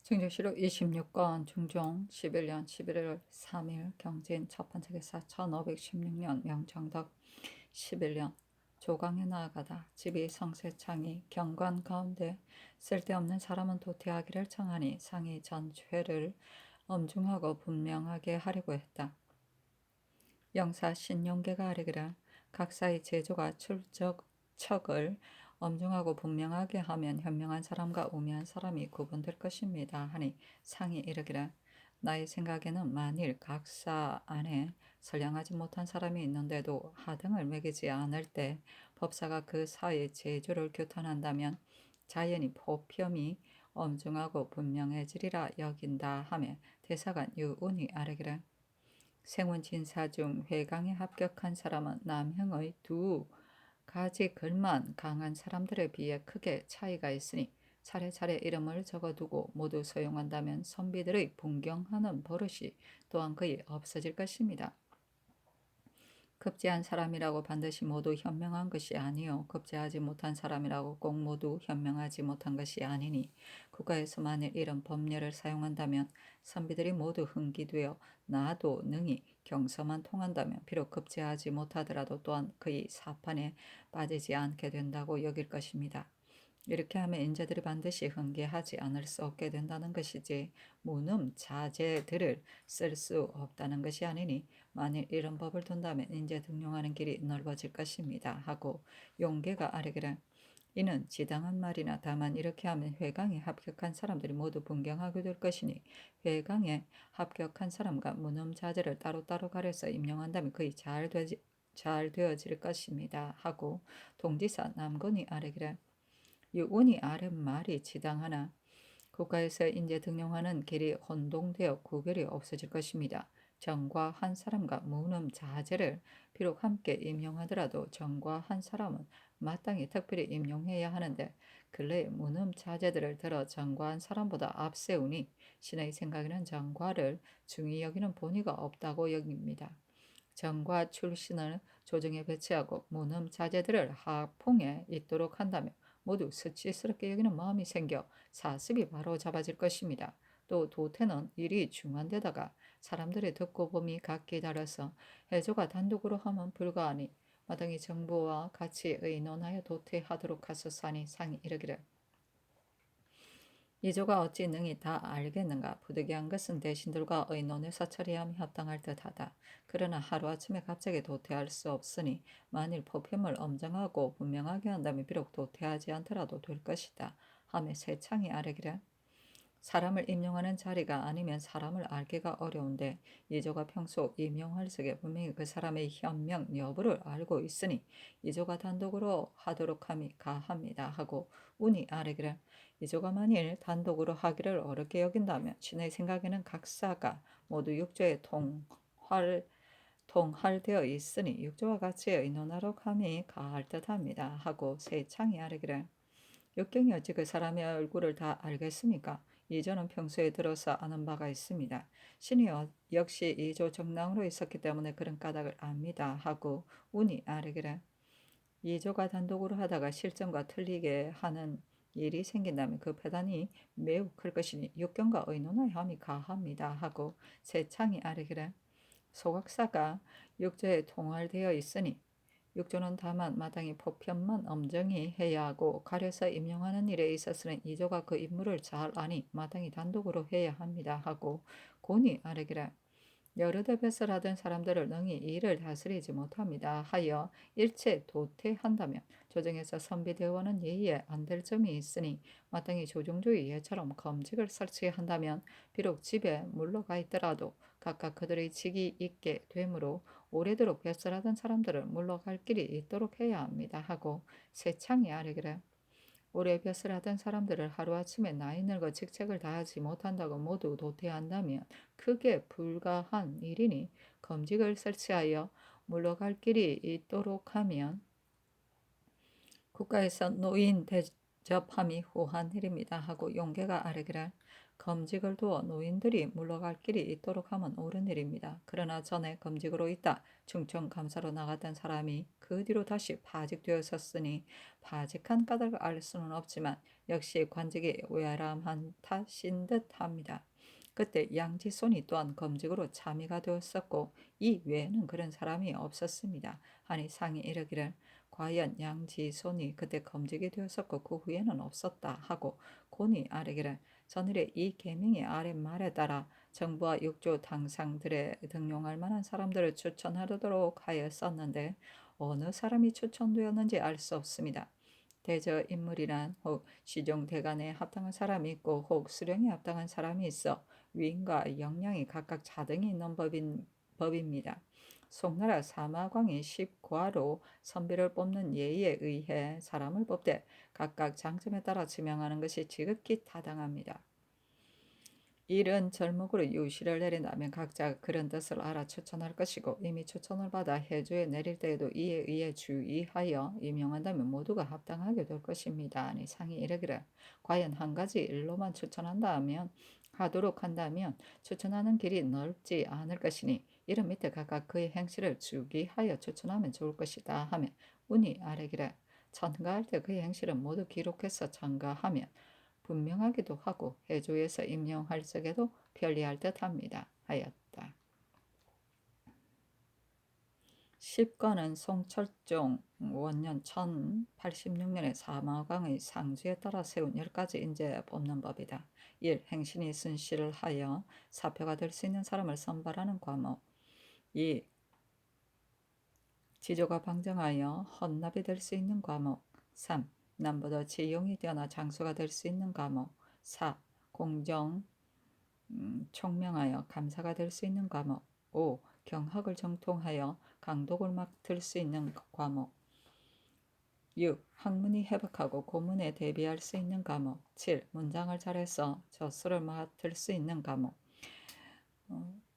증조실록 26권 중종 11년 11월 3일 경진 첫 번째 기사 1516년 명정덕 11년 조강에 나아가다 집이 성세창이 경관 가운데 쓸데없는 사람은 도태하기를 청하니 상이 전죄를 엄중하고 분명하게 하려고 했다. 영사 신용계가 아뢰기를 각사의 제조가 출적척을 엄중하고 분명하게 하면 현명한 사람과 우매한 사람이 구분될 것입니다 하니 상이 이르기를 나의 생각에는 만일 각사 안에 선량하지 못한 사람이 있는데도 하등을 매기지 않을 때 법사가 그 사의 제조를 규탄한다면 자연히 포피엄이 엄중하고 분명해지리라 여긴다 하며 대사관 유운이 아뢰기를 생원 진사 중 회강에 합격한 사람은 남형의 두 가지 글만 강한 사람들에 비해 크게 차이가 있으니 차례차례 이름을 적어두고 모두 소용한다면 선비들의 분경하는 버릇이 또한 거의 없어질 것입니다. 급제한 사람이라고 반드시 모두 현명한 것이 아니요 급제하지 못한 사람이라고 꼭 모두 현명하지 못한 것이 아니니 국가에서 만일 이런 법례를 사용한다면 선비들이 모두 흥기되어 나도 능히 경서만 통한다면 비록 급제하지 못하더라도 또한 그의 사판에 빠지지 않게 된다고 여길 것입니다. 이렇게 하면 인재들이 반드시 흥계하지 않을 수 없게 된다는 것이지 무능자재들을 쓸 수 없다는 것이 아니니 만일 이런 법을 둔다면 인재 등용하는 길이 넓어질 것입니다 하고 용계가 아뢰기를 이는 지당한 말이나 다만 이렇게 하면 회강에 합격한 사람들이 모두 분경하게 될 것이니 회강에 합격한 사람과 무능자재를 따로따로 가려서 임용한다면 거의 잘 되어질 것입니다 하고 동지사 남건이 아뢰기를 유운이 아른 말이 지당하나 국가에서 인재 등용하는 길이 혼동되어 구별이 없어질 것입니다. 정과 한 사람과 무능 자제를 비록 함께 임용하더라도 정과 한 사람은 마땅히 특별히 임용해야 하는데 근래 무능 자제들을 들어 정과 한 사람보다 앞세우니 신의 생각에는 정과를 중히 여기는 본의가 없다고 여깁니다. 정과 출신을 조정에 배치하고 무능 자제들을 하풍에 있도록 한다면 모두 수치스럽게 여기는 마음이 생겨 사습이 바로 잡아질 것입니다. 또 도태는 일이 중한데다가 사람들의 듣고 봄이 각기 달아서 해조가 단독으로 하면 불가하니 마땅히 정부와 같이 의논하여 도태하도록 하소서하니 상이 이르기를 이조가 어찌 능히 다 알겠는가. 부득이한 것은 대신들과 의논해서 처리함이 합당할 듯하다. 그러나 하루아침에 갑자기 도태할 수 없으니 만일 포편을 엄정하고 분명하게 한다면 비록 도태하지 않더라도 될 것이다. 하며 세창이 아뢰기를 사람을 임용하는 자리가 아니면 사람을 알기가 어려운데 이조가 평소 임용할 적에 분명히 그 사람의 현명 여부를 알고 있으니 이조가 단독으로 하도록 함이 가합니다 하고 운이 아뢰기를 이조가 만일 단독으로 하기를 어렵게 여긴다면 신의 생각에는 각사가 모두 육조에 통할되어 있으니 육조와 같이 의논하도록 함이 가할 듯합니다 하고 세창이 아뢰기를 역경이 어찌 그 사람의 얼굴을 다 알겠습니까? 이조는 평소에 들어서 아는 바가 있습니다. 신이 역시 이조 정랑으로 있었기 때문에 그런 까닭을 압니다 하고 운이 아뢰기를 이조가 단독으로 하다가 실정과 틀리게 하는 일이 생긴다면 그 패단이 매우 클 것이니 육경과 의논의 함이 가합니다 하고 세창이 아뢰기를 소각사가 육조에 통할되어 있으니 육조는 다만 마땅히 포편만 엄정히 해야 하고 가려서 임용하는 일에 있어서는 이조가 그 임무를 잘 아니 마땅히 단독으로 해야 합니다 하고 곤이 아뢰기를 여러 대 뱃을 하던 사람들을 능히 이 일을 다스리지 못합니다 하여 일체 도태한다면 조정에서 선비대원은 예의에 안 될 점이 있으니 마땅히 조정조의 예처럼 검직을 설치한다면 비록 집에 물러가 있더라도 각각 그들의 직이 있게 되므로 오래도록 뱃설하던 사람들을 물러갈 길이 있도록 해야 합니다 하고 세창이 아뢰기를 오래 벼슬 하던 사람들을 하루아침에 나이 늙어 직책을 다하지 못한다고 모두 도태한다면 크게 불가한 일이니 검직을 설치하여 물러갈 길이 있도록 하면 국가에서 노인 대접함이 후한 일입니다 하고 용계가 아뢰기를 검직을 두어 노인들이 물러갈 길이 있도록 하면 옳은 일입니다. 그러나 전에 검직으로 있다 충청 감사로 나갔던 사람이 그 뒤로 다시 파직되었었으니 파직한 까닭을 알 수는 없지만 역시 관직이 외람한 탓인 듯합니다. 그때 양지손이 또한 검직으로 참의가 되었었고 이 외에는 그런 사람이 없었습니다. 하니 상이 이르기를 과연 양지손이 그때 검직이 되었었고 그 후에는 없었다 하고 곤이 아뢰기를 전일에 이 계명의 아랫말에 따라 정부와 육조 당상들에 등용할 만한 사람들을 추천하도록 하였었는데 어느 사람이 추천되었는지 알 수 없습니다. 대저 인물이란 혹 시종대간에 합당한 사람이 있고 혹 수령에 합당한 사람이 있어 위인과 역량이 각각 차등이 있는 법입니다. 송나라 사마광이 10과로 선비를 뽑는 예의에 의해 사람을 뽑되 각각 장점에 따라 지명하는 것이 지극히 타당합니다. 이른 절목으로 유시를 내린다면 각자 그런 뜻을 알아 추천할 것이고 이미 추천을 받아 해주에 내릴 때에도 이에 의해 주의하여 임용한다면 모두가 합당하게 될 것입니다. 아니 상이 이르기를 과연 한 가지 일로만 하도록 한다면 추천하는 길이 넓지 않을 것이니 이런 밑에 각각 그의 행실을 주기하여 추천하면 좋을 것이다 하며 운이 아뢰기를 천가할 때 그의 행실을 모두 기록해서 천가하면 분명하기도 하고 해조에서 임명할 적에도 편리할 듯합니다. 하였다. 10권은 송철종 원년 1086년에 사마광의 상주에 따라 세운 10가지 인재 뽑는 법이다. 1. 행신이 순시를 하여 사표가 될 수 있는 사람을 선발하는 과목. 2. 지조가 방정하여 헌납이 될 수 있는 과목. 3. 남보다 지용이 뛰어나 장수가 될 수 있는 과목. 4. 공정 총명하여 감사가 될 수 있는 과목. 5. 경학을 정통하여 강독을 맡을 수 있는 과목. 6. 학문이 해박하고 고문에 대비할 수 있는 과목. 7. 문장을 잘해서 저수를 맡을 수 있는 과목.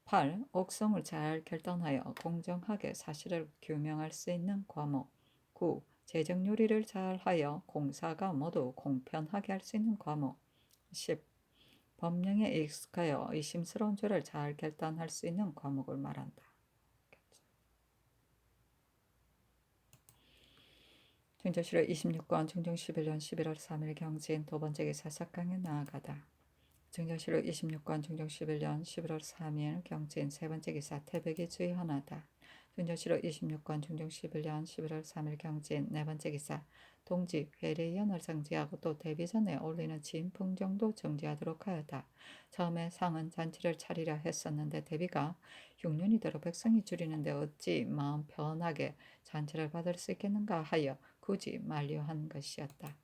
8. 옥성을 잘 결단하여 공정하게 사실을 규명할 수 있는 과목. 9. 재정 요리를 잘하여 공사가 모두 공편하게 할 수 있는 과목. 10. 법령에 익숙하여 의심스러운 죄를 잘 결단할 수 있는 과목을 말한다. 중조실록 26권 중종 11년 11월 3일 경진 두 번째 기사 사강에 나아가다. 중조실록 26권 중종 11년 11월 3일 경진 세 번째 기사 태백이 주의하나다. 중조실록 26권 중종 11년 11월 3일 경진 네 번째 기사 동지 회례연을 정지하고 또 데뷔 전에 올리는 진풍정도 정지하도록 하였다. 처음에 상은 잔치를 차리려 했었는데 데뷔가 6년이 들어 백성이 줄이는데 어찌 마음 편하게 잔치를 받을 수 있겠는가 하여 굳이 만류한 것이었다.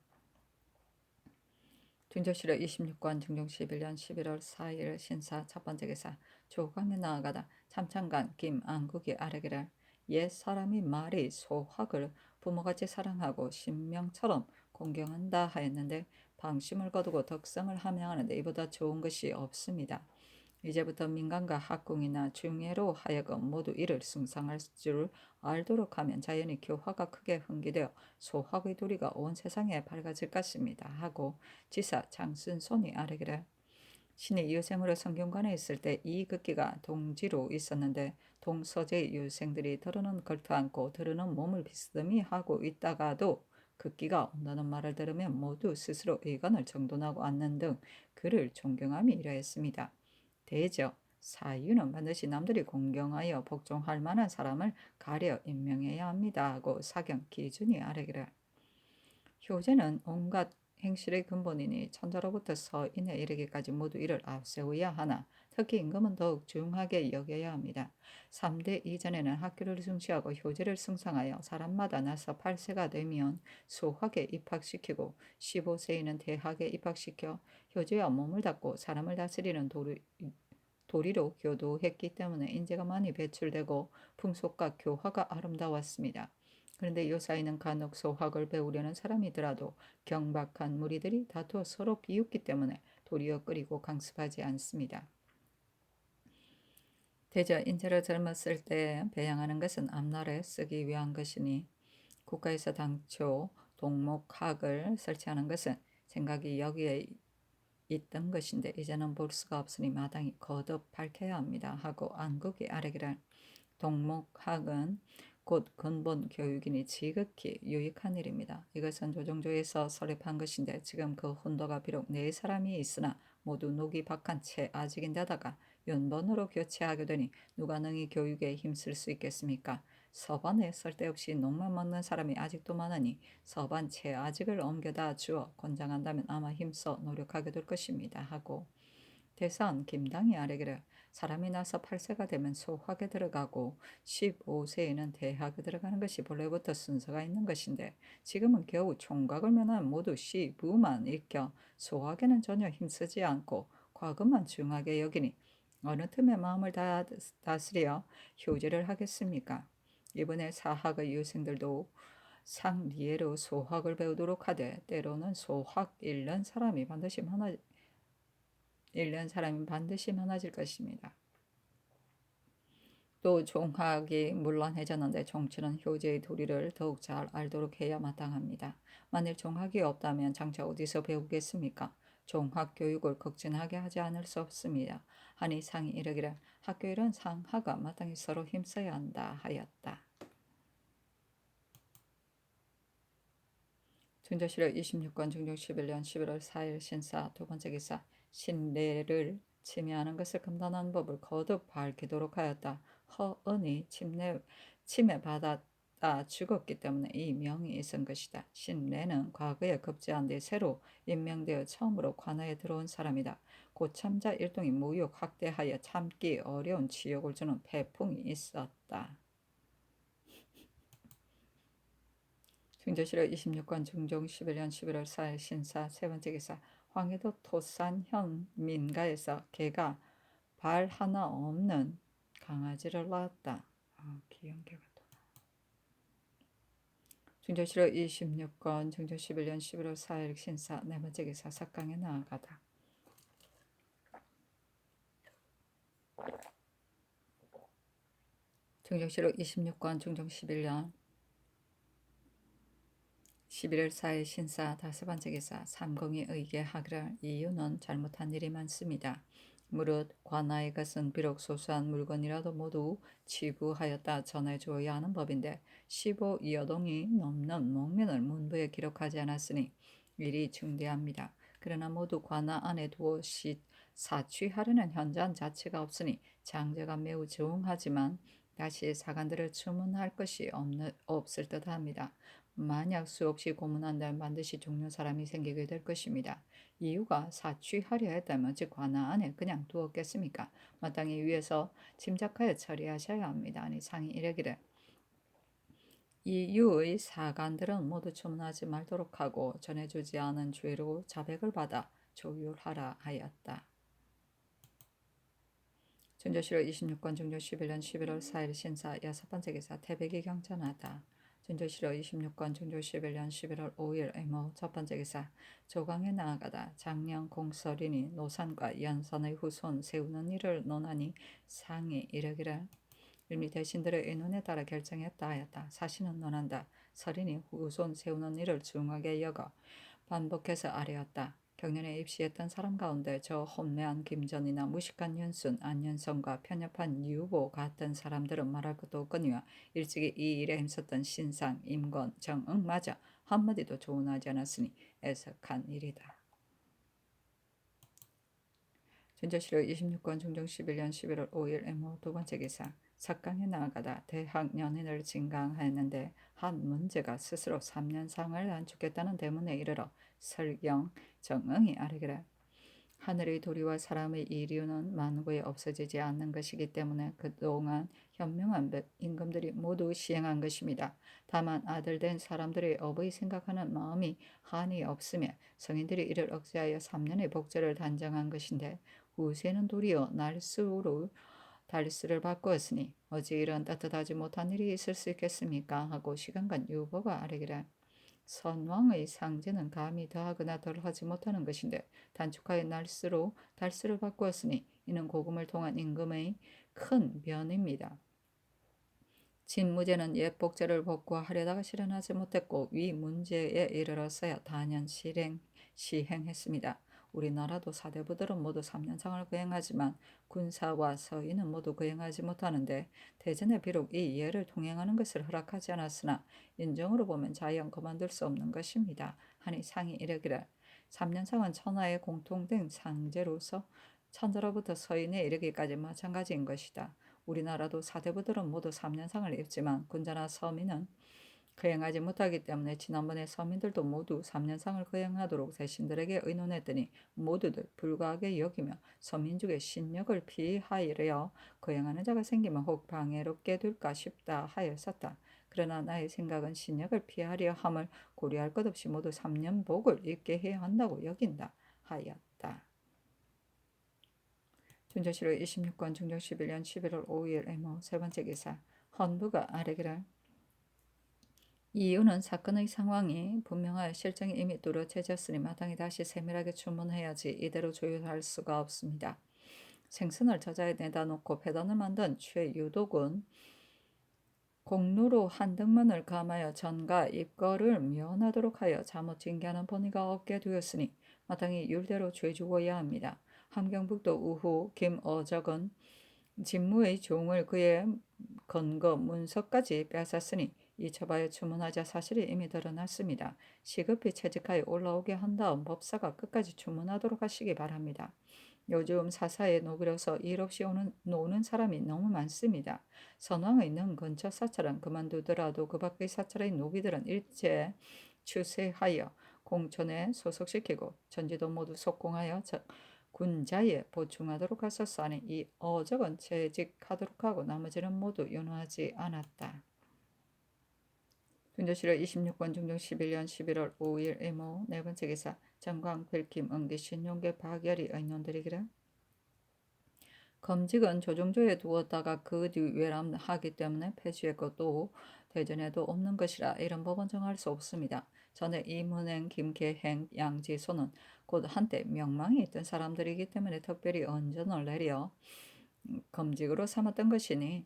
중조실록 26권 중종 11년 11월 4일 신사 첫 번째 기사 조강에 나아가다 참찬관 김안국이 아뢰기를 옛 사람이 말이 소학을 부모같이 사랑하고 신명처럼 공경한다 하였는데 방심을 거두고 덕성을 함양하는데 이보다 좋은 것이 없습니다. 이제부터 민간과 학궁이나 중예로 하여금 모두 이를 숭상할 줄 알도록 하면 자연히 교화가 크게 흥기되어 소학의 도리가 온 세상에 밝아질 것입니다. 하고 지사 장순손이 아뢰기를 신이 유생으로 성균관에 있을 때 이 극기가 동지로 있었는데 동서제의 유생들이 더러는 걸터앉고 더러는 몸을 비스듬히 하고 있다가도 극기가 온다는 말을 들으면 모두 스스로 의관을 정돈하고 앉는 등 그를 존경함이 이러했습니다. 대저 사유는 반드시 남들이 공경하여 복종할 만한 사람을 가려 임명해야 합니다. 하고 사경 기준이 아뢰기를 효제는 온갖 행실의 근본이니 천자로부터 서인에 이르기까지 모두 이를 앞세워야 하나 특히 임금은 더욱 중하게 여겨야 합니다. 3대 이전에는 학교를 중시하고 효제를 승상하여 사람마다 나서 8세가 되면 수학에 입학시키고 15세에는 대학에 입학시켜 효제와 몸을 닦고 사람을 다스리는 도리로 교도했기 때문에 인재가 많이 배출되고 풍속과 교화가 아름다웠습니다. 그런데 요사이는 간혹 소학을 배우려는 사람이더라도 경박한 무리들이 다투어 서로 비웃기 때문에 도리어 끓이고 강습하지 않습니다. 대저 인재를 젊었을 때 배양하는 것은 앞날에 쓰기 위한 것이니 국가에서 당초 동목학을 설치하는 것은 생각이 여기에 있던 것인데 이제는 볼 수가 없으니 마땅히 거듭 밝혀야 합니다. 하고 안국이 아뢰기를 동목학은 곧 근본 교육이니 지극히 유익한 일입니다. 이것은 조정조에서 설립한 것인데 지금 그 훈도가 비록 네 사람이 있으나 모두 녹이 박한 채 아직인데다가 윤번으로 교체하게 되니 누가 능히 교육에 힘쓸 수 있겠습니까? 서반에 쓸데없이 녹만 먹는 사람이 아직도 많으니 서반 채 아직을 옮겨다 주어 권장한다면 아마 힘써 노력하게 될 것입니다. 하고 대선 김당이 아래기를 사람이 나서 8세가 되면 소학에 들어가고 15세에는 대학에 들어가는 것이 본래부터 순서가 있는 것인데 지금은 겨우 총각을 면한 모두 시부만 일겨 소학에는 전혀 힘쓰지 않고 과금만 중하게 여기니 어느 틈에 마음을 다스려 효제를 하겠습니까? 이번에 사학의 유생들도 상리에로 소학을 배우도록 하되 때로는 소학 잃는 사람이 반드시 많아질 것입니다. 또 종학이 문란해졌는데 정치는 효제의 도리를 더욱 잘 알도록 해야 마땅합니다. 만일 종학이 없다면 장차 어디서 배우겠습니까? 종학 교육을 극진하게 하지 않을 수 없습니다. 하니 상이 이르기를 학교 일은 상하가 마땅히 서로 힘써야 한다 하였다. 중조실록 26권 중종 11년 11월 4일 신사 두 번째 기사 신례를 침해하는 것을 금단하는 법을 거듭 밝히도록 하였다. 허은이 침해받았다 죽었기 때문에 이 명이 있은 것이다. 신례는 과거에 급제한 뒤 새로 임명되어 처음으로 관아에 들어온 사람이다. 고참자 일동이 무욕 학대하여 참기 어려운 치욕을 주는 패풍이 있었다. 중조실록 26권 중종 11년 11월 4일 신사 세 번째 기사 황해도 토산현 민가에서 개가 발 하나 없는 강아지를 낳았다. 귀여운 개가 또. 중조실록 26권 중종 11년 11월 4일 신사 네 번째 기사 석강에 나아가다. 중조실록 26권 중종 11년 11월 4일 신사 다섯 번째 기사 삼공이 의계하기를 이유는 잘못한 일이 많습니다. 무릇 관아의 것은 비록 소소한 물건이라도 모두 치부하였다 전해주어야 하는 법인데 15여동이 넘는 목면을 문부에 기록하지 않았으니 일이 중대합니다. 그러나 모두 관아 안에 두어 사취하려는 현장 자체가 없으니 장제가 매우 조응하지만 다시 사관들을 주문할 것이 없을 듯합니다. 만약 수없이 고문한다면 반드시 죽는 사람이 생기게 될 것입니다. 이유가 사취하려 했다면 즉 관아 안에 그냥 두었겠습니까? 마땅히 위에서 짐작하여 처리하셔야 합니다. 아니 상이 이르기를 이유의 사관들은 모두 주문하지 말도록 하고 전해주지 않은 죄로 자백을 받아 조율하라 하였다. 준조실록 26권 중조 11년 11월 4일 신사 여섯 번째 기사 태백이 경전하다. 준조실록 26권 중조 11년 11월 5일 의모 첫 번째 기사 조강에 나아가다 작년 공설이니 노산과 연산의 후손 세우는 일을 논하니 상이 이르기를 일미 대신들의 의논에 따라 결정했다 하였다. 사신은 논한다. 설인이 후손 세우는 일을 중하게 여겨 반복해서 아뢰었다. 경년에 입시했던 사람 가운데 저 혼매한 김전이나 무식한 연순, 안연성과 편협한 유보 같은 사람들은 말할 것도 없거니와 일찍이 이 일에 힘썼던 신상, 임권, 정응마저 한마디도 조언하지 않았으니 애석한 일이다. 준조실록 26권 중종 11년 11월 5일 의모 두 번째 기사 석강에 나아가다 대학 연인을 진강하였는데 한 문제가 스스로 3년상을 안축했다는 대문에 이르러 설경 정응이 아뢰기를 하늘의 도리와 사람의 이류는 만국에 없어지지 않는 것이기 때문에 그동안 현명한 임금들이 모두 시행한 것입니다. 다만 아들된 사람들의 업의 생각하는 마음이 한이 없으며 성인들이 이를 억제하여 3년의 복제를 단정한 것인데 후세는 도리어 날수로 달수를 바꾸었으니 어찌 이런 따뜻하지 못한 일이 있을 수 있겠습니까? 하고 시간간 유보가 아뢰기를 선왕의 상제는 감히 더하거나 덜하지 못하는 것인데 단축하여 날수로 달수를 바꾸었으니 이는 고금을 통한 임금의 큰 변입니다. 진무제는 옛 복제를 복구하려다가 실현하지 못했고 위 문제에 이르러서야 단연 시행했습니다. 우리나라도 사대부들은 모두 3년상을 거행하지만 군사와 서인은 모두 거행하지 못하는데 대전에 비록 이 예를 통행하는 것을 허락하지 않았으나 인정으로 보면 자연 그만둘 수 없는 것입니다. 하니 상이 이르기를 3년상은 천하의 공통된 상제로서 천자로부터 서인에 이르기까지 마찬가지인 것이다. 우리나라도 사대부들은 모두 3년상을 입지만 군자나 서민은 거행하지 못하기 때문에 지난번에 서민들도 모두 3년상을 거행하도록 대신들에게 의논했더니 모두들 불가하게 여기며 서민 중에 신력을 피하여 거행하는 자가 생기면 혹 방해롭게 될까 싶다 하였었다. 그러나 나의 생각은 신력을 피하려 함을 고려할 것 없이 모두 3년복을 입게 해야 한다고 여긴다 하였다. 준조실로 26권 중종 11년 11월 5일 애모 세 번째 기사. 헌부가 아뢰기를 이유는 사건의 상황이 분명하여 실정이 이미 뚜렷해졌으니 마땅히 다시 세밀하게 추문해야지 이대로 조율할 수가 없습니다. 생선을 저자에 내다 놓고 배단을 만든 최유독은 공로로 한등만을 감하여 전가 입거를 면하도록 하여 잘못 징계하는 본의가 없게 되었으니 마땅히 율대로 죄주어야 합니다. 함경북도 우후 김어적은 진무의 종을 그의 건거 문서까지 빼앗았으니 이 처바에 추문하자 사실이 이미 드러났습니다. 시급히 채직하여 올라오게 한 다음 법사가 끝까지 추문하도록 하시기 바랍니다. 요즘 사사에 녹으려서 일 없이 노는 사람이 너무 많습니다. 선왕의 능 근처 사찰은 그만두더라도 그 밖의 사찰의 노비들은 일제 추세하여 공촌에 소속시키고 전지도 모두 속공하여 군자에 보충하도록 하셨사니 이 어적은 채직하도록 하고 나머지는 모두 윤호하지 않았다. 준조실로 26권 중종 11년 11월 5일 의모 네 번째 기사. 정광 필김 응기 신용계 박열이 의논드리기를 검직은 조정조에 두었다가 그 뒤 외람하기 때문에 폐지했고 또 대전에도 없는 것이라 이런 법은 정할 수 없습니다. 전에 이문행, 김계행, 양지소는 곧 한때 명망이 있던 사람들이기 때문에 특별히 언전을 내려 검직으로 삼았던 것이니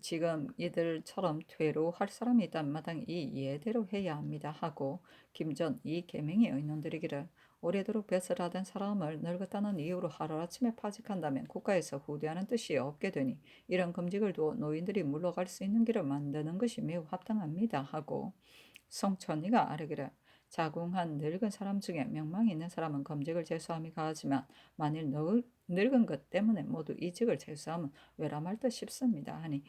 지금 이들처럼 퇴로할 사람이 있다면 마땅히 이 예대로 해야 합니다 하고 김전 이 계명이 의논드리기를 오래도록 뱃을 하던 사람을 늙었다는 이유로 하루아침에 파직한다면 국가에서 후대하는 뜻이 없게 되니 이런 검직을 두어 노인들이 물러갈 수 있는 길을 만드는 것이 매우 합당합니다 하고 성천이가 아뢰기를 자궁한 늙은 사람 중에 명망이 있는 사람은 검직을 제수함이 가하지만 만일 늙은 것 때문에 모두 이 직을 제수하면 외람할 듯 싶습니다 하니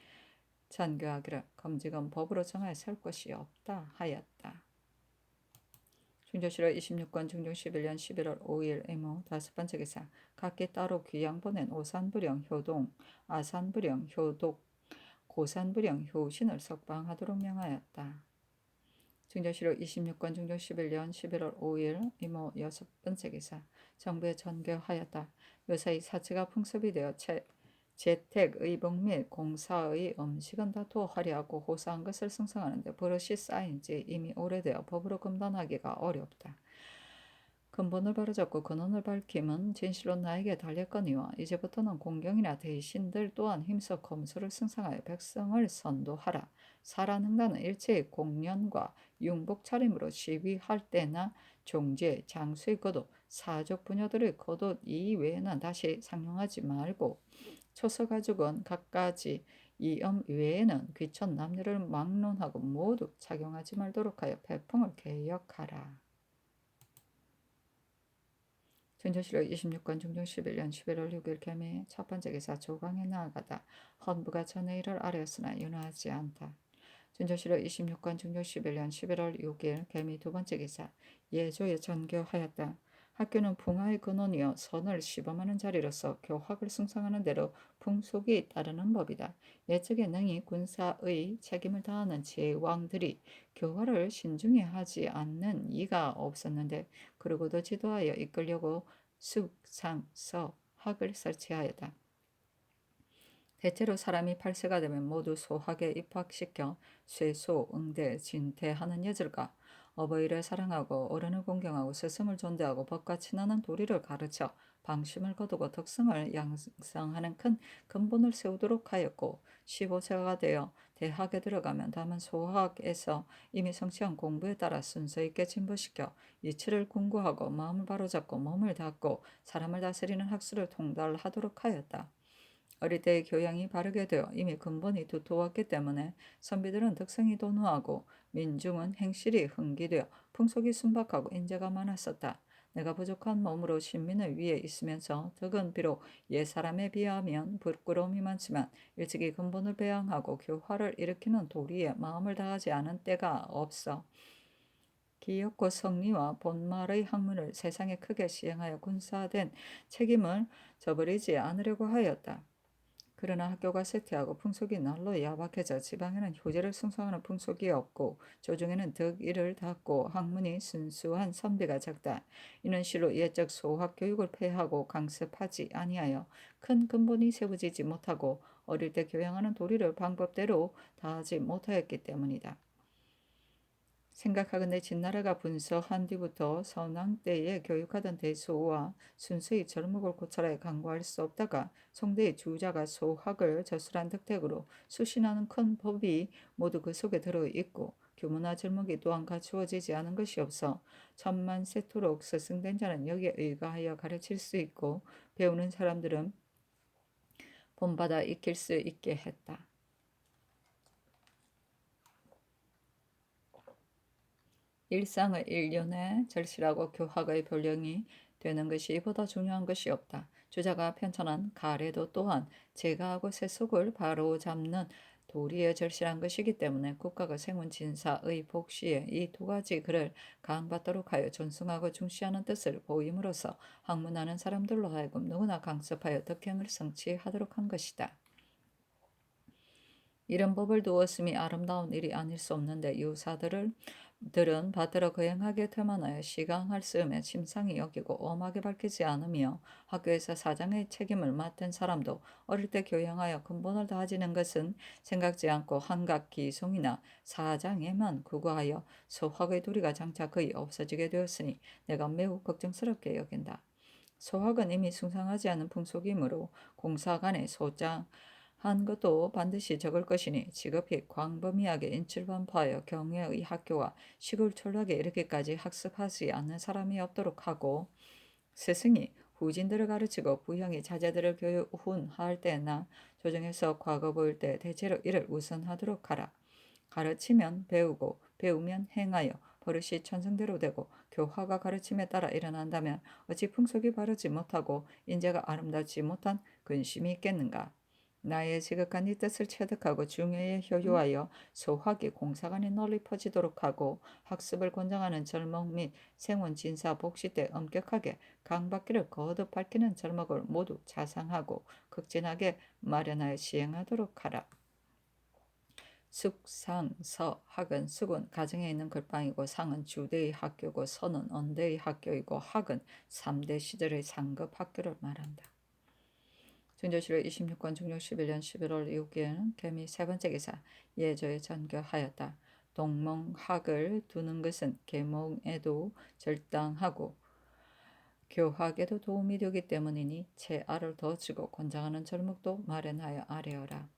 잔교하기를 검직은 법으로 정하여 설 것이 없다 하였다. 중조실로 26권 중종 11년 11월 5일 의무 다섯 번째 기사. 각기 따로 귀양 보낸 오산부령 효동, 아산부령 효독, 고산부령 효신을 석방하도록 명하였다. 중조실로 26권 중종 11년 11월 5일 의무 여섯 번째 기사. 정부에 전교하였다. 요사이 사치가 풍습이 되어 재택, 의복 및 공사의 음식은 다투어 화려하고 호사한 것을 승성하는데 버릇이 쌓인 지 이미 오래되어 법으로 금단하기가 어렵다. 근본을 바로잡고 근원을 밝힘은 진실로 나에게 달렸거니와 이제부터는 공경이나 대신들 또한 힘써 검수를 승상하여 백성을 선도하라. 사란흥단은 일체의 공련과 융복 차림으로 시위할 때나 종제, 장수의 거도, 사족 부녀들의 거도 이외에는 다시 상용하지 말고 초서가죽은 갖가지 이엄 외에는 귀천 남녀를 막론하고 모두 착용하지 말도록 하여 배풍을 개혁하라. 준조실로 26권 중종 11년 11월 6일 개미 첫 번째 기사. 조강에 나아가다. 헌부가 전의 일을 아뢰었으나 윤호하지 않다. 준조실로 26권 중종 11년 11월 6일 개미 두 번째 기사. 예조에 전교하였다. 학교는 풍화의 근원이여 선을 시범하는 자리로서 교학을 승성하는 대로 풍속이 따르는 법이다. 예측에 능히 군사의 책임을 다하는 제왕들이 교화를 신중히 하지 않는 이가 없었는데 그러고도 지도하여 이끌려고 숙상서 학을 설치하였다. 대체로 사람이 8세가 되면 모두 소학에 입학시켜 쇠소, 응대, 진퇴하는 예절과 어버이를 사랑하고 어른을 공경하고 스승을 존대하고 법과 친하는 도리를 가르쳐 방심을 거두고 덕성을 양성하는 큰 근본을 세우도록 하였고 15세가 되어 대학에 들어가면 다만 소학에서 이미 성취한 공부에 따라 순서 있게 진보시켜 이치를 궁구하고 마음을 바로잡고 몸을 닫고 사람을 다스리는 학술을 통달하도록 하였다. 어릴 때의 교양이 바르게 되어 이미 근본이 두터웠기 때문에 선비들은 덕성이 도노하고 민중은 행실이 흥기되어 풍속이 순박하고 인재가 많았었다. 내가 부족한 몸으로 신민을 위에 있으면서 덕은 비록 옛사람에 비하면 부끄러움이 많지만 일찍이 근본을 배양하고 교화를 일으키는 도리에 마음을 다하지 않은 때가 없어. 기업고 성리와 본말의 학문을 세상에 크게 시행하여 군사된 책임을 저버리지 않으려고 하였다. 그러나 학교가 쇠퇴하고 풍속이 날로 야박해져 지방에는 효제를 승소하는 풍속이 없고 조중에는 덕일을 닫고 학문이 순수한 선비가 적다. 이는 실로 예적 소학 교육을 폐하고 강습하지 아니하여 큰 근본이 세워지지 못하고 어릴 때 교양하는 도리를 방법대로 다하지 못하였기 때문이다. 생각하건대 진나라가 분서한 뒤부터 선왕 때에 교육하던 대소와 순수히 절목을 고찰하여 강구할 수 없다가 송대의 주자가 소학을 저술한 덕택으로 수신하는 큰 법이 모두 그 속에 들어있고 교문화 절목이 또한 갖추어지지 않은 것이 없어 천만 세토록 스승된 자는 여기에 의거하여 가르칠 수 있고 배우는 사람들은 본받아 익힐 수 있게 했다. 일상을 일련에 절실하고 교학의 변령이 되는 것이 이보다 중요한 것이 없다. 주자가 편찬한 가래도 또한 제가하고 세속을 바로잡는 도리에 절실한 것이기 때문에 국가가 세운 진사의 복시에 이 두 가지 글을 강받도록 하여 존중하고 중시하는 뜻을 보임으로써 학문하는 사람들로 하여금 누구나 강습하여 덕행을 성취하도록 한 것이다. 이런 법을 두었음이 아름다운 일이 아닐 수 없는데 유사들은 받들어 거행하게 되만하여 시강할 쓰음에 심상히 여기고 엄하게 밝히지 않으며 학교에서 사장의 책임을 맡은 사람도 어릴 때 교양하여 근본을 다지는 것은 생각지 않고 한각 기송이나 사장에만 구구하여 소학의 도리가 장차 거의 없어지게 되었으니 내가 매우 걱정스럽게 여긴다. 소학은 이미 숭상하지 않은 풍속이므로 공사간의 소장 한 것도 반드시 적을 것이니 지급히 광범위하게 인출반포하여 경외의 학교와 시골 촌락에 이르기까지 학습하지 않는 사람이 없도록 하고 스승이 후진들을 가르치고 부형이 자제들을 교훈할 때나 조정에서 과거 보일 때 대체로 이를 우선하도록 하라. 가르치면 배우고 배우면 행하여 버릇이 천성대로 되고 교화가 가르침에 따라 일어난다면 어찌 풍속이 바르지 못하고 인재가 아름답지 못한 근심이 있겠는가. 나의 지극한 이 뜻을 체득하고 중요에 효요하여 소학이 공사관에 널리 퍼지도록 하고 학습을 권장하는 절목 및 생원 진사 복시 때 엄격하게 강박기를 거듭 밝히는 절목을 모두 자상하고 극진하게 마련하여 시행하도록 하라. 숙, 상, 서, 학은 숙은 가정에 있는 글방이고 상은 주대의 학교고 서는 언대의 학교이고 학은 3대 시절의 상급 학교를 말한다. 증조실록 26권 중종 11년 11월 6일 개미 세 번째 기사 예조에 전교하였다. 동몽학을 두는 것은 계몽에도 절당하고 교학에도 도움이 되기 때문이니 채 알을 더 주고 권장하는 절목도 마련하여 아뢰어라.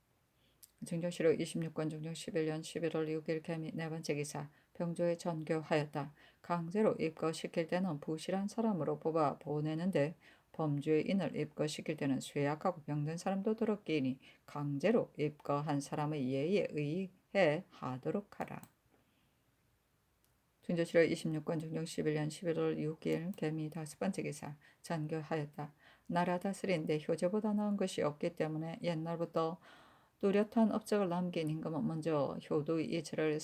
증조실록 26권 중종 11년 11월 6일 개미 네 번째 기사 병조에 전교하였다. 강제로 입거시킬 때는 부실한 사람으로 뽑아 보내는데 범죄인을 입거시킬 때는 쇠약하고 병든 사람도 들었기니 강제로 입거한 사람의 예의에 의해 하도록 하라. 증조실록 26권 중종 11년 11월 6일 개미 다섯 번째 기사 전교하였다. 나라 다스리는데 효제보다 나은 것이 없기 때문에 옛날부터 뚜렷한 업적을 남긴 임금은 먼저 효도의 이치를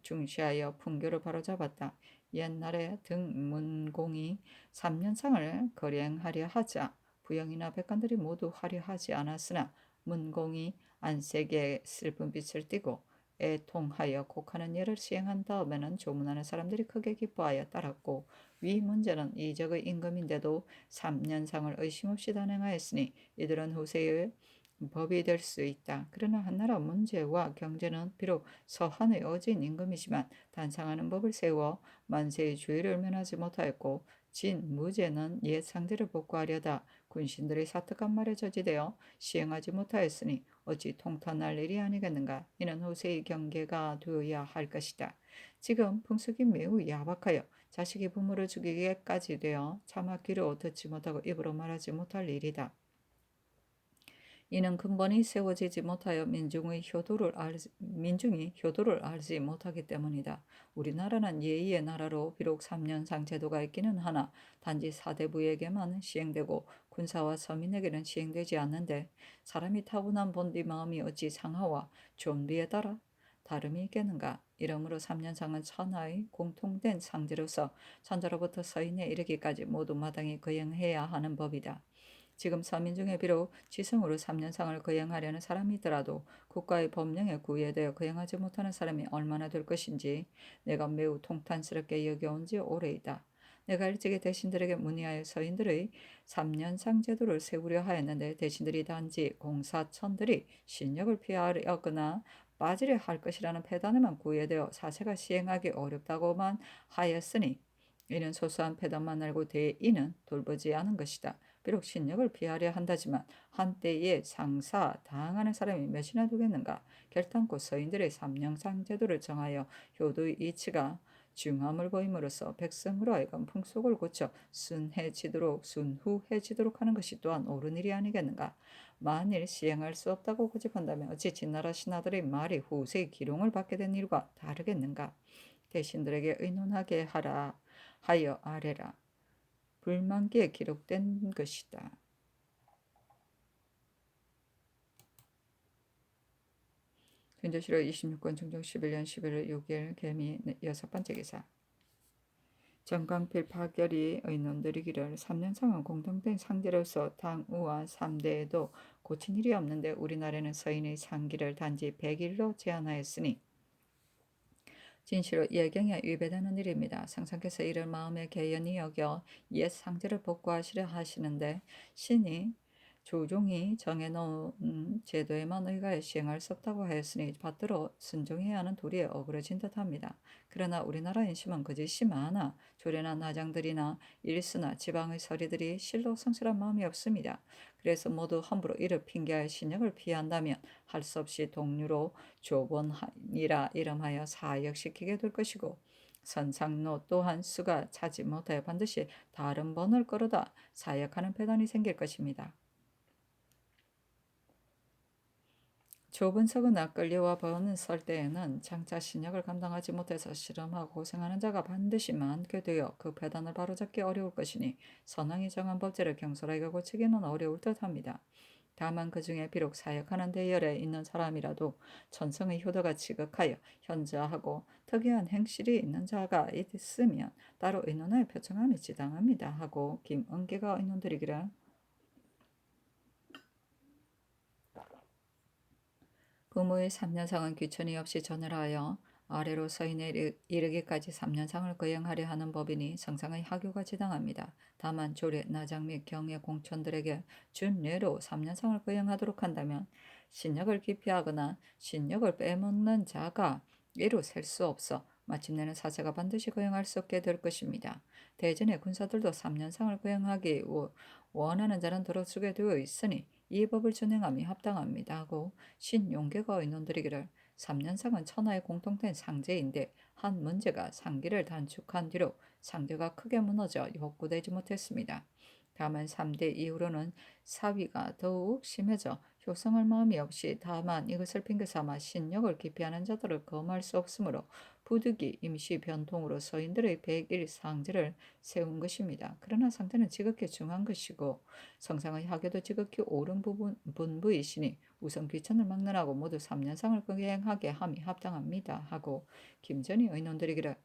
중시하여 풍교를 바로잡았다. 옛날에 등문공이 3년상을 거행하려 하자 부영이나 백관들이 모두 하려 하지 않았으나 문공이 안색에 슬픈 빛을 띠고 애통하여 곡하는 예를 시행한 다음에는 조문하는 사람들이 크게 기뻐하여 따랐고 위 문제는 이적의 임금인데도 3년상을 의심 없이 단행하였으니 이들은 후세의 법이 될 수 있다. 그러나 한나라 문제와 경제는 비록 서한의 어진 임금이지만 단상하는 법을 세워 만세의 주의를 면하지 못하였고 진, 무죄는 옛 상대를 복구하려다 군신들의 사특한 말에 저지되어 시행하지 못하였으니 어찌 통탄할 일이 아니겠는가. 이는 후세의 경계가 되어야 할 것이다. 지금 풍속이 매우 야박하여 자식이 부모를 죽이기까지 되어 차마 귀로 듣지 못하고 입으로 말하지 못할 일이다. 이는 근본이 세워지지 못하여 민중이 효도를 알지 못하기 때문이다. 우리나라는 예의의 나라로 비록 3년상 제도가 있기는 하나 단지 사대부에게만 시행되고 군사와 서민에게는 시행되지 않는데 사람이 타고난 본디 마음이 어찌 상하와 존비에 따라 다름이 있겠는가. 이러므로 3년상은 천하의 공통된 상제로서 천자로부터 서인에 이르기까지 모두 마땅히 거행해야 하는 법이다. 지금 서민 중에 비록 지성으로 3년상을 거행하려는 사람이 있더라도 국가의 법령에 구애되어 거행하지 못하는 사람이 얼마나 될 것인지 내가 매우 통탄스럽게 여겨온 지 오래이다. 내가 일찍이 대신들에게 문의하여 서인들의 3년상 제도를 세우려 하였는데 대신들이 단지 공사천들이 신력을 피하려거나 빠지려 할 것이라는 패단에만 구애되어 사세가 시행하기 어렵다고만 하였으니 이는 소소한 패단만 알고 대의는 돌보지 않은 것이다. 비록 신력을 피하려 한다지만 한때에 상사 당하는 사람이 몇이나 되겠는가. 결탄코 서인들의 삼령상 제도를 정하여 효도의 이치가 중함을 보임으로써 백성으로 하여금 풍속을 고쳐 순후해지도록 하는 것이 또한 옳은 일이 아니겠는가. 만일 시행할 수 없다고 고집한다면 어찌 진나라 신하들의 말이 후세의 기롱을 받게 된 일과 다르겠는가. 대신들에게 의논하게 하여 아래라. 불만기에 기록된 것이다. 현조실록 26권 중종 11년 11월 6일 개미 6번째 기사. 정광필 파결이 의논드리기를 3년상은 공통된 상제로서 당우와 3대에도 고친 일이 없는데 우리나라는 서인의 상기를 단지 100일로 제한하였으니 진실로 예경에 위배되는 일입니다. 상상께서 이를 마음에 개연히 여겨 옛 상제를 복구하시려 하시는데 신이 조종이 정해놓은 제도에만 의하여 시행할 수 없다고 하였으니 받들어 순종해야 하는 도리에 어그러진 듯합니다. 그러나 우리나라 인심은 거짓이 많아 조례나 나장들이나 일수나 지방의 서리들이 실로 성실한 마음이 없습니다. 그래서 모두 함부로 이를 핑계하여 신역을 피한다면 할 수 없이 동류로 조본이라 이름하여 사역시키게 될 것이고 선상로 또한 수가 차지 못하여 반드시 다른 번을 끌어다 사역하는 배단이 생길 것입니다. 좁은 석은 끌려와 번은 설 때에는 장차 신역을 감당하지 못해서 실험하고 고생하는 자가 반드시 많게 되어 그 배단을 바로잡기 어려울 것이니 선왕이 정한 법제를 경솔하게 고치기는 어려울 듯합니다. 다만 그 중에 비록 사역하는 대열에 있는 사람이라도 천성의 효도가 지극하여 현저하고 특이한 행실이 있는 자가 있으면 따로 의논하여 표창함이 지당합니다 하고 김은기가 의논드리기를 부모의 3년상은 귀천이 없이 전을하여 아래로 서인에 이르기까지 3년상을 거행하려 하는 법이니 성상의 하교가 지당합니다. 다만 조례, 나장 및 경의 공천들에게 준례로 3년상을 거행하도록 한다면 신력을 기피하거나 신력을 빼먹는 자가 이루 셀 수 없어 마침내는 사세가 반드시 거행할 수 없게 될 것입니다. 대전의 군사들도 3년상을 거행하기 원하는 자는 들어주게 되어 있으니 이 법을 준행함이 합당합니다 하고 신용계가 의논드리기를 3년상은 천하의 공통된 상제인데 한 문제가 상기를 단축한 뒤로 상제가 크게 무너져 복구되지 못했습니다. 다만 3대 이후로는 사위가 더욱 심해져 효성할 마음이 없이 다만 이것을 핑계삼아 신력을 기피하는 자들을 검할 수 없으므로 부득이 임시 변동으로 서인들의 100일 상제를 세운 것입니다. 그러나 상제는 지극히 중한 것이고 성상의 하교도 지극히 옳은 분부이시니 우선 귀천을 막론하고 모두 3년상을 거행하게 함이 합당합니다 하고 김전이 의논드리기를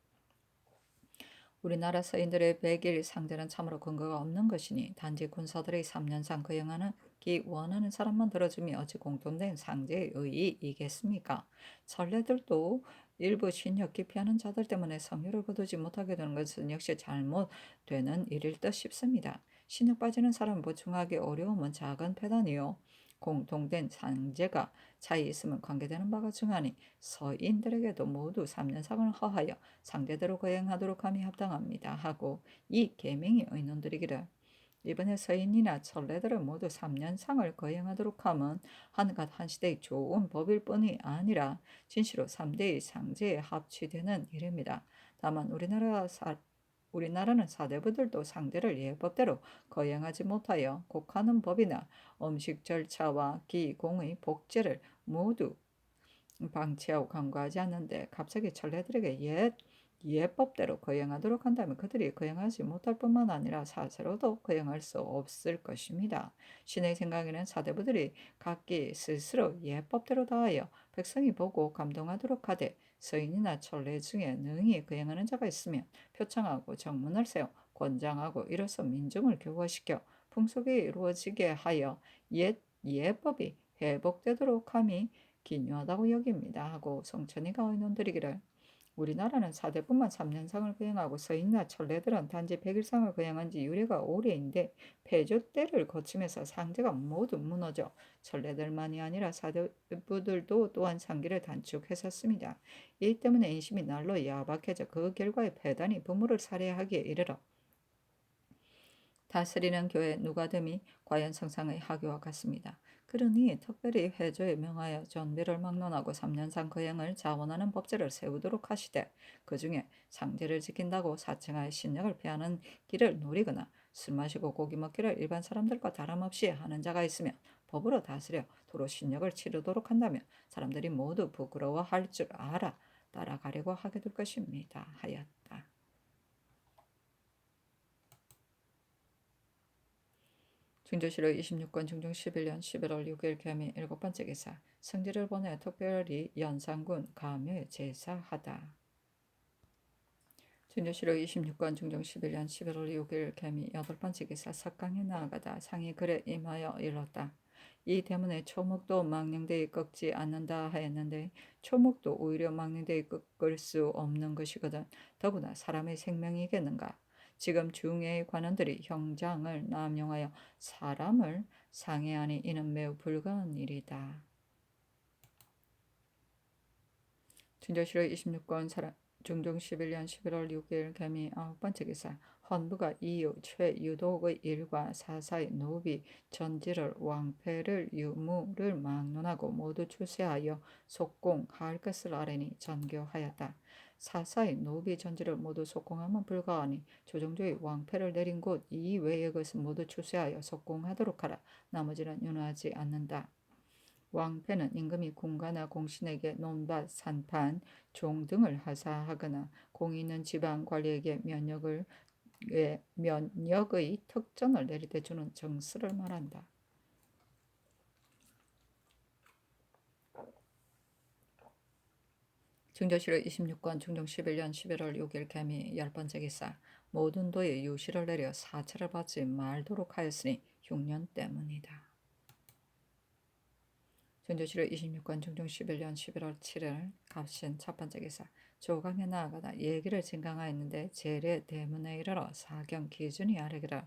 우리나라 서인들의 100일 상제는 참으로 근거가 없는 것이니 단지 군사들의 3년상 거행하기 원하는 사람만 들어주면 어찌 공통된 상제의 의의이겠습니까? 천례들도 일부 신력 기피하는 자들 때문에 성유를 거두지 못하게 되는 것은 역시 잘못되는 일일 듯 싶습니다. 신력 빠지는 사람을 보충하기 어려움은 작은 패단이요. 공통된 상제가 차이 있으면 관계되는 바가 중하니 서인들에게도 모두 3년상을 허하여 상제대로 거행하도록 함이 합당합니다 하고 이 계명이 의논드리기를 이번에 서인이나 천례들은 모두 3년상을 거행하도록 함은 한갓 한 시대의 좋은 법일 뿐이 아니라 진시로 3대의 상제에 합치되는 일입니다. 다만 우리나라는 사대부들도 상대를 예법대로 거행하지 못하여 곡하는 법이나 음식 절차와 기공의 복제를 모두 방치하고 간과하지 않는데 갑자기 천례들에게 예법대로 거행하도록 한다면 그들이 거행하지 못할 뿐만 아니라 사세로도 거행할 수 없을 것입니다. 신의 생각에는 사대부들이 각기 스스로 예법대로 다하여 백성이 보고 감동하도록 하되 서인이나 천례 중에 능히 거행하는 자가 있으면 표창하고 정문을 세워 권장하고 이로써 민중을 교화시켜 풍속이 이루어지게 하여 예법이 회복되도록 함이 기묘하다고 여깁니다 하고 성천이가 의논드리기를 우리나라는 사대부만 3년상을 거행하고 서인이나 천례들은 단지 100일상을 거행한 지 유래가 오래인데 폐조 때를 거치면서 상제가 모두 무너져 천례들만이 아니라 사대부들도 또한 상기를 단축했었습니다. 이 때문에 인심이 날로 야박해져 그 결과에 배단이 부모를 살해하기에 이르러 다스리는 교회 누가됨이 과연 성상의 하교와 같습니다. 그러니 특별히 회조에 명하여 전비를 막론하고 3년상 거행을 자원하는 법제를 세우도록 하시되 그 중에 상제를 지킨다고 사칭하여 신약을 피하는 길을 노리거나 술 마시고 고기 먹기를 일반 사람들과 다름없이 하는 자가 있으면 법으로 다스려 도로 신약을 치르도록 한다면 사람들이 모두 부끄러워할 줄 알아 따라가려고 하게 될 것입니다 하였다. 중조실록 26권 중종 11년 11월 6일 개미 7번째 기사 성지를 보내 특별히 연산군 가묘에 제사하다. 중조실록 26권 중종 11년 11월 6일 개미 8번째 기사 석강에 나아가다 상이 그래 임하여 일렀다. 이 때문에 초목도 망령되이 꺾지 않는다 하였는데 초목도 오히려 망령되이 꺾을 수 없는 것이거든 더구나 사람의 생명이겠는가. 지금 중외의 관원들이 형장을 남용하여 사람을 상해하니 이는 매우 불가한 일이다. 중조실록 26권 중종 11년 11월 6일 개미 9번째 기사 헌부가 이유 최유독의 일과 사사의 노비 전지를 왕패를 유무를 막론하고 모두 출세하여 속공할 것을 아뢰니 전교하였다. 사사의 노비 전지를 모두 속공하면 불가하니 조정조의 왕패를 내린 곳 이외의 것은 모두 출세하여 속공하도록 하라. 나머지는 윤호하지 않는다. 왕패는 임금이 군가나 공신에게 논밭, 산판, 종 등을 하사하거나 공이 있는 지방 관리에게 면역의 특전을 내리되 주는 정수를 말한다. 중조실록 26권 중종 11년 11월 6일 개미 10번째 기사 모든 도에 유시를 내려 사찰을 받지 말도록 하였으니 흉년 때문이다. 중조실록 26권 중종 11년 11월 7일 갑신 첫번째 기사 조강에 나아가다 얘기를 진강하였는데 제례 대문에 이르러 사경 기준이 아뢰기를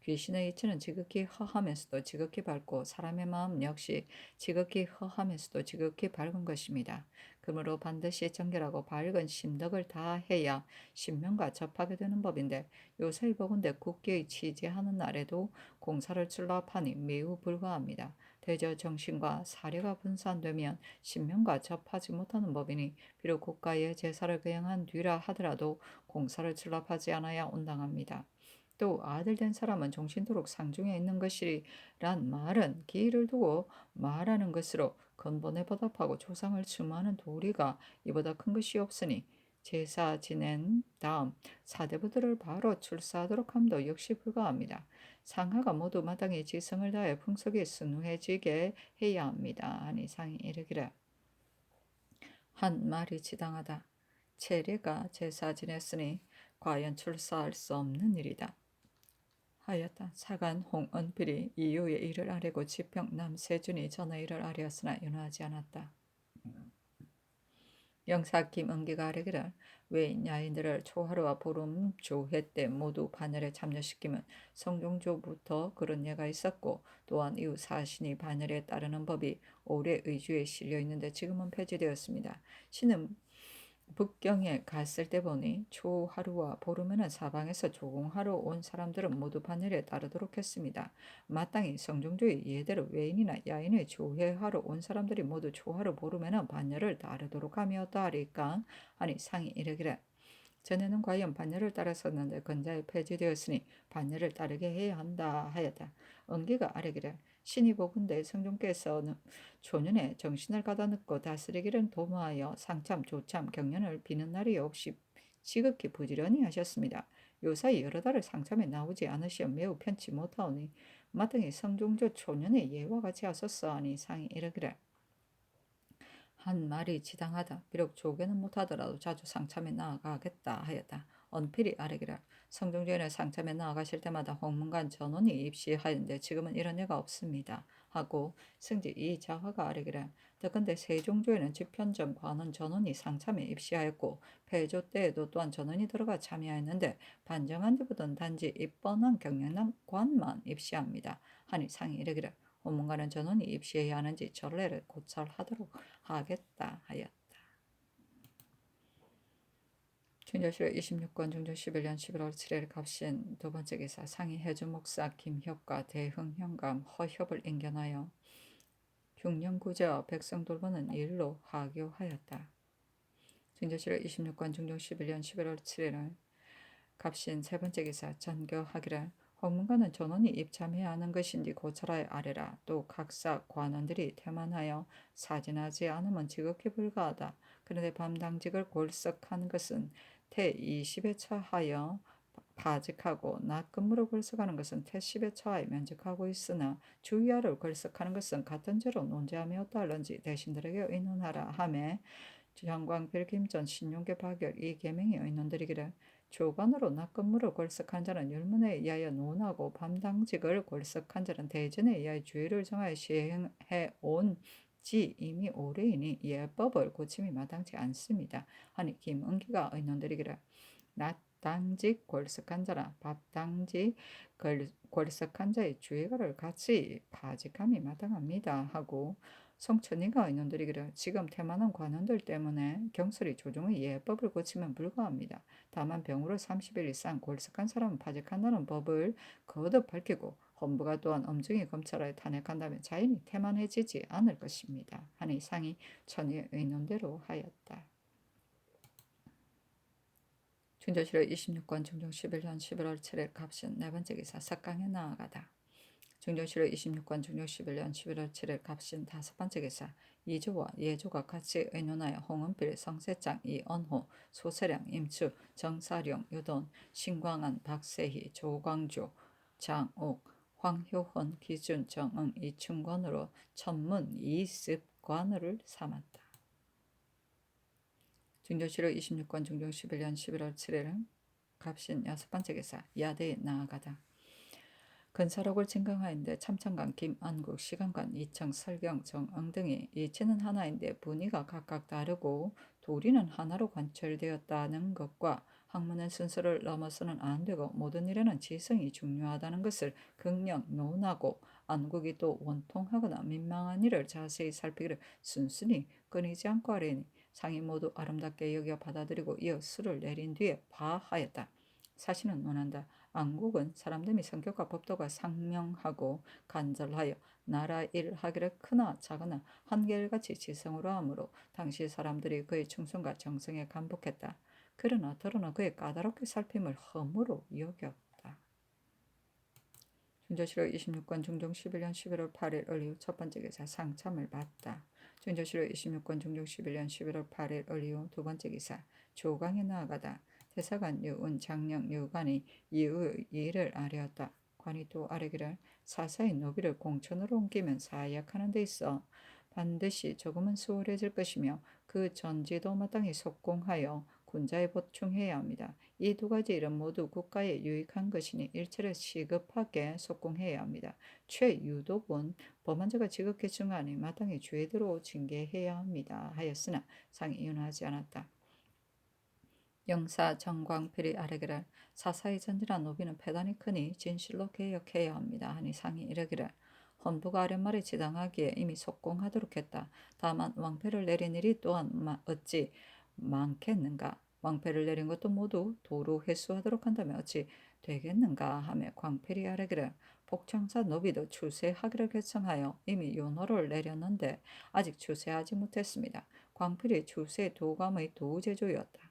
귀신의 이치는 지극히 허하면서도 지극히 밝고 사람의 마음 역시 지극히 허하면서도 지극히 밝은 것입니다. 그러므로 반드시 정결하고 밝은 심덕을 다해야 신명과 접하게 되는 법인데 요새 보건대 국기의 치지하는 날에도 공사를 출납하니 매우 불가합니다. 대저 정신과 사례가 분산되면 신명과 접하지 못하는 법이니 비록 국가의 제사를 거행한 뒤라 하더라도 공사를 출납하지 않아야 온당합니다. 또 아들 된 사람은 종신토록 상중에 있는 것이란 말은 기일을 두고 말하는 것으로 근본에 보답하고 조상을 추모하는 도리가 이보다 큰 것이 없으니 제사 지낸 다음 사대부들을 바로 출사하도록 함도 역시 불가합니다. 상하가 모두 마땅히 지성을 다해 풍속이 순회지게 해야 합니다. 하니 상이 이르기를 한 말이 지당하다. 체례가 제사 지냈으니 과연 출사할 수 없는 일이다. 하였다. 사간 홍은필이 이유의 일을 아뢰고 지평 남세준이 전의 일을 아뢰었으나 윤호하지 않았다. 영사 김은기가 아뢰기를 외인 야인들을 초하루와 보름 조회 때 모두 반열에 참여시키면 성종조부터 그런 예가 있었고 또한 이후 사신이 반열에 따르는 법이 오래 의주에 실려 있는데 지금은 폐지되었습니다. 신은 북경에 갔을 때 보니 초하루와 보름에는 사방에서 조공하러 온 사람들은 모두 반열에 따르도록 했습니다. 마땅히 성종조의 예대로 외인이나 야인을 조회하러 온 사람들이 모두 초하루 보름에는 반열을 따르도록 하였다 하리까 아니 상이 이르기를 전에는 과연 반열을 따랐었는데 근자에 폐지되었으니 반열을 따르게 해야 한다 하였다. 은기가 아뢰기를 신이 보건대 성종께서는 초년에 정신을 가다듬고 다스리기를 도모하여 상참 조참 경연을 비는 날이 없이 지극히 부지런히 하셨습니다. 요사이 여러 달을 상참에 나오지 않으시어 매우 편치 못하오니 마땅히 성종조 초년의 예와 같이 하소서 하니 상이 이르기를 한 말이 지당하다. 비록 조개는 못하더라도 자주 상참에 나아가겠다 하였다. 언필이 아뢰기를 성종전에 상참에 나아가실 때마다 홍문관 전원이 입시하였는데 지금은 이런 애가 없습니다. 하고 승지 이 자화가 아뢰기를 더건대 세종조에는 집현전 관원 전원이 상참에 입시하였고 폐조 때에도 또한 전원이 들어가 참여하였는데 반정한 데보다는 단지 입번한 경영관만 입시합니다. 하니 상이 이르기를 홍문관은 전원이 입시해야 하는지 전례를 고찰하도록 하겠다 하였다. 중조실록 26권 중조 11년 11월 7일 갑신 두 번째 기사 상이 해주 목사 김협과 대흥 현감 허협을 인견하여 흉령구제와 백성 돌보는 일로 하교하였다. 중조실록 26권 중조 11년 11월 7일 갑신 세 번째 기사 전교하기를 홍문관은 전원이 입참해야 하는 것인지 고찰하여 아래라. 또 각사 관원들이 태만하여 사진하지 않으면 지극히 불가하다. 그런데 밤당직을 골석한 것은 태 20에 처하여 파직하고 낮 근무로 골석하는 것은 태 10에 처하여 면직하고 있으나 주의하를 골석하는 것은 같은 죄로 논죄하며 어떠할런지 대신들에게 의논하라 하매 정광필 김전 신용계 박열 이 계명이 의논드리기를 조관으로 낮 근무를 골석한 자는 율문에 의하여 논하고 밤당직을 골석한 자는 대전에 의하여 주의를 정하여 시행해 온 지 이미 오래이니 예법을 고침이 마땅치 않습니다. 하니 김은기가 의논드리기를 낮 당직 골석한 자라 밥당직 골석한 자의 주의가를 같이 파직함이 마땅합니다 하고 성천이가 의논드리기를 지금 태만한 관원들 때문에 경설이 조정의 예법을 고치면 불가합니다. 다만 병으로 30일 이상 골석한 사람은 파직한다는 법을 거듭 밝히고 헌부가 또한 엄중히 검찰하에 탄핵한다면 자연히 태만해지지 않을 것입니다. 하니 상이 천의 의논대로 하였다. 중조실록 26권 중종 11년 11월 7일 갑신 네 번째 기사 석강에 나아가다. 중조실록 26권 중종 11년 11월 7일 갑신 다섯 번째 기사 이조와 예조가 같이 의논하여 홍은필, 성세장, 이언호, 소세량, 임추, 정사령, 유돈, 신광안, 박세희, 조광조, 장옥, 황효헌, 기준, 정응, 이충권으로 천문, 이습관을 삼았다. 중조실록 26권 중종 11년 11월 7일은 갑신 여섯 번째 기사 야대에 나아가다. 근사록을 진강하인데 참창관, 김안국, 시간관, 이청, 설경, 정응 등이 이치는 하나인데 분위가 각각 다르고 도리는 하나로 관철되었다는 것과 학문의 순서를 넘어서는 안 되고 모든 일에는 지성이 중요하다는 것을 극력 논하고 안국이 또 원통하거나 민망한 일을 자세히 살피기를 순순히 끊이지 않고 하려니 상이 모두 아름답게 여겨 받아들이고 이어 수를 내린 뒤에 바하였다. 사신은 논한다. 안국은 사람됨이 성격과 법도가 상명하고 간절하여 나라 일하기를 크나 작으나 한결같이 지성으로 하므로 당시 사람들이 그의 충성과 정성에 감복했다. 그러나 더러나 그의 까다롭게 살핌을 허무로 여겼다. 중조실록 26권 중종 11년 11월 8일 을이후 첫 번째 기사 상참을 받다. 중조실록 26권 중종 11년 11월 8일 을이후 두 번째 기사 조강에 나아가다. 대사관 유은 장령 유관이 이의 일을 아뢰었다. 관이 또 아뢰기를 사사의 노비를 공천으로 옮기면 사약하는 데 있어 반드시 조금은 수월해질 것이며 그 전지도 마땅히 속공하여 군자에 보충해야 합니다. 이 두 가지 일은 모두 국가에 유익한 것이니 일체를 시급하게 속공해야 합니다. 최유독은 범한자가 지극히 중하니 마땅히 죄대로 징계해야 합니다. 하였으나 상이 윤하지 않았다. 영사 정광필이 아뢰기를 사사의 전진한 노비는 패단이 크니 진실로 개혁해야 합니다. 하니 상이 이르기를 헌부가 아랫말에 지당하기에 이미 속공하도록 했다. 다만 왕패를 내린 일이 또한 어찌 많겠는가. 왕패를 내린 것도 모두 도로 회수하도록 한다면 어찌 되겠는가 하며 광필이 아뢰기를 복창사 노비도 추세하기를 결정하여 이미 윤호를 내렸는데 아직 추세하지 못했습니다. 광필이 추세 도감의 도제조였다.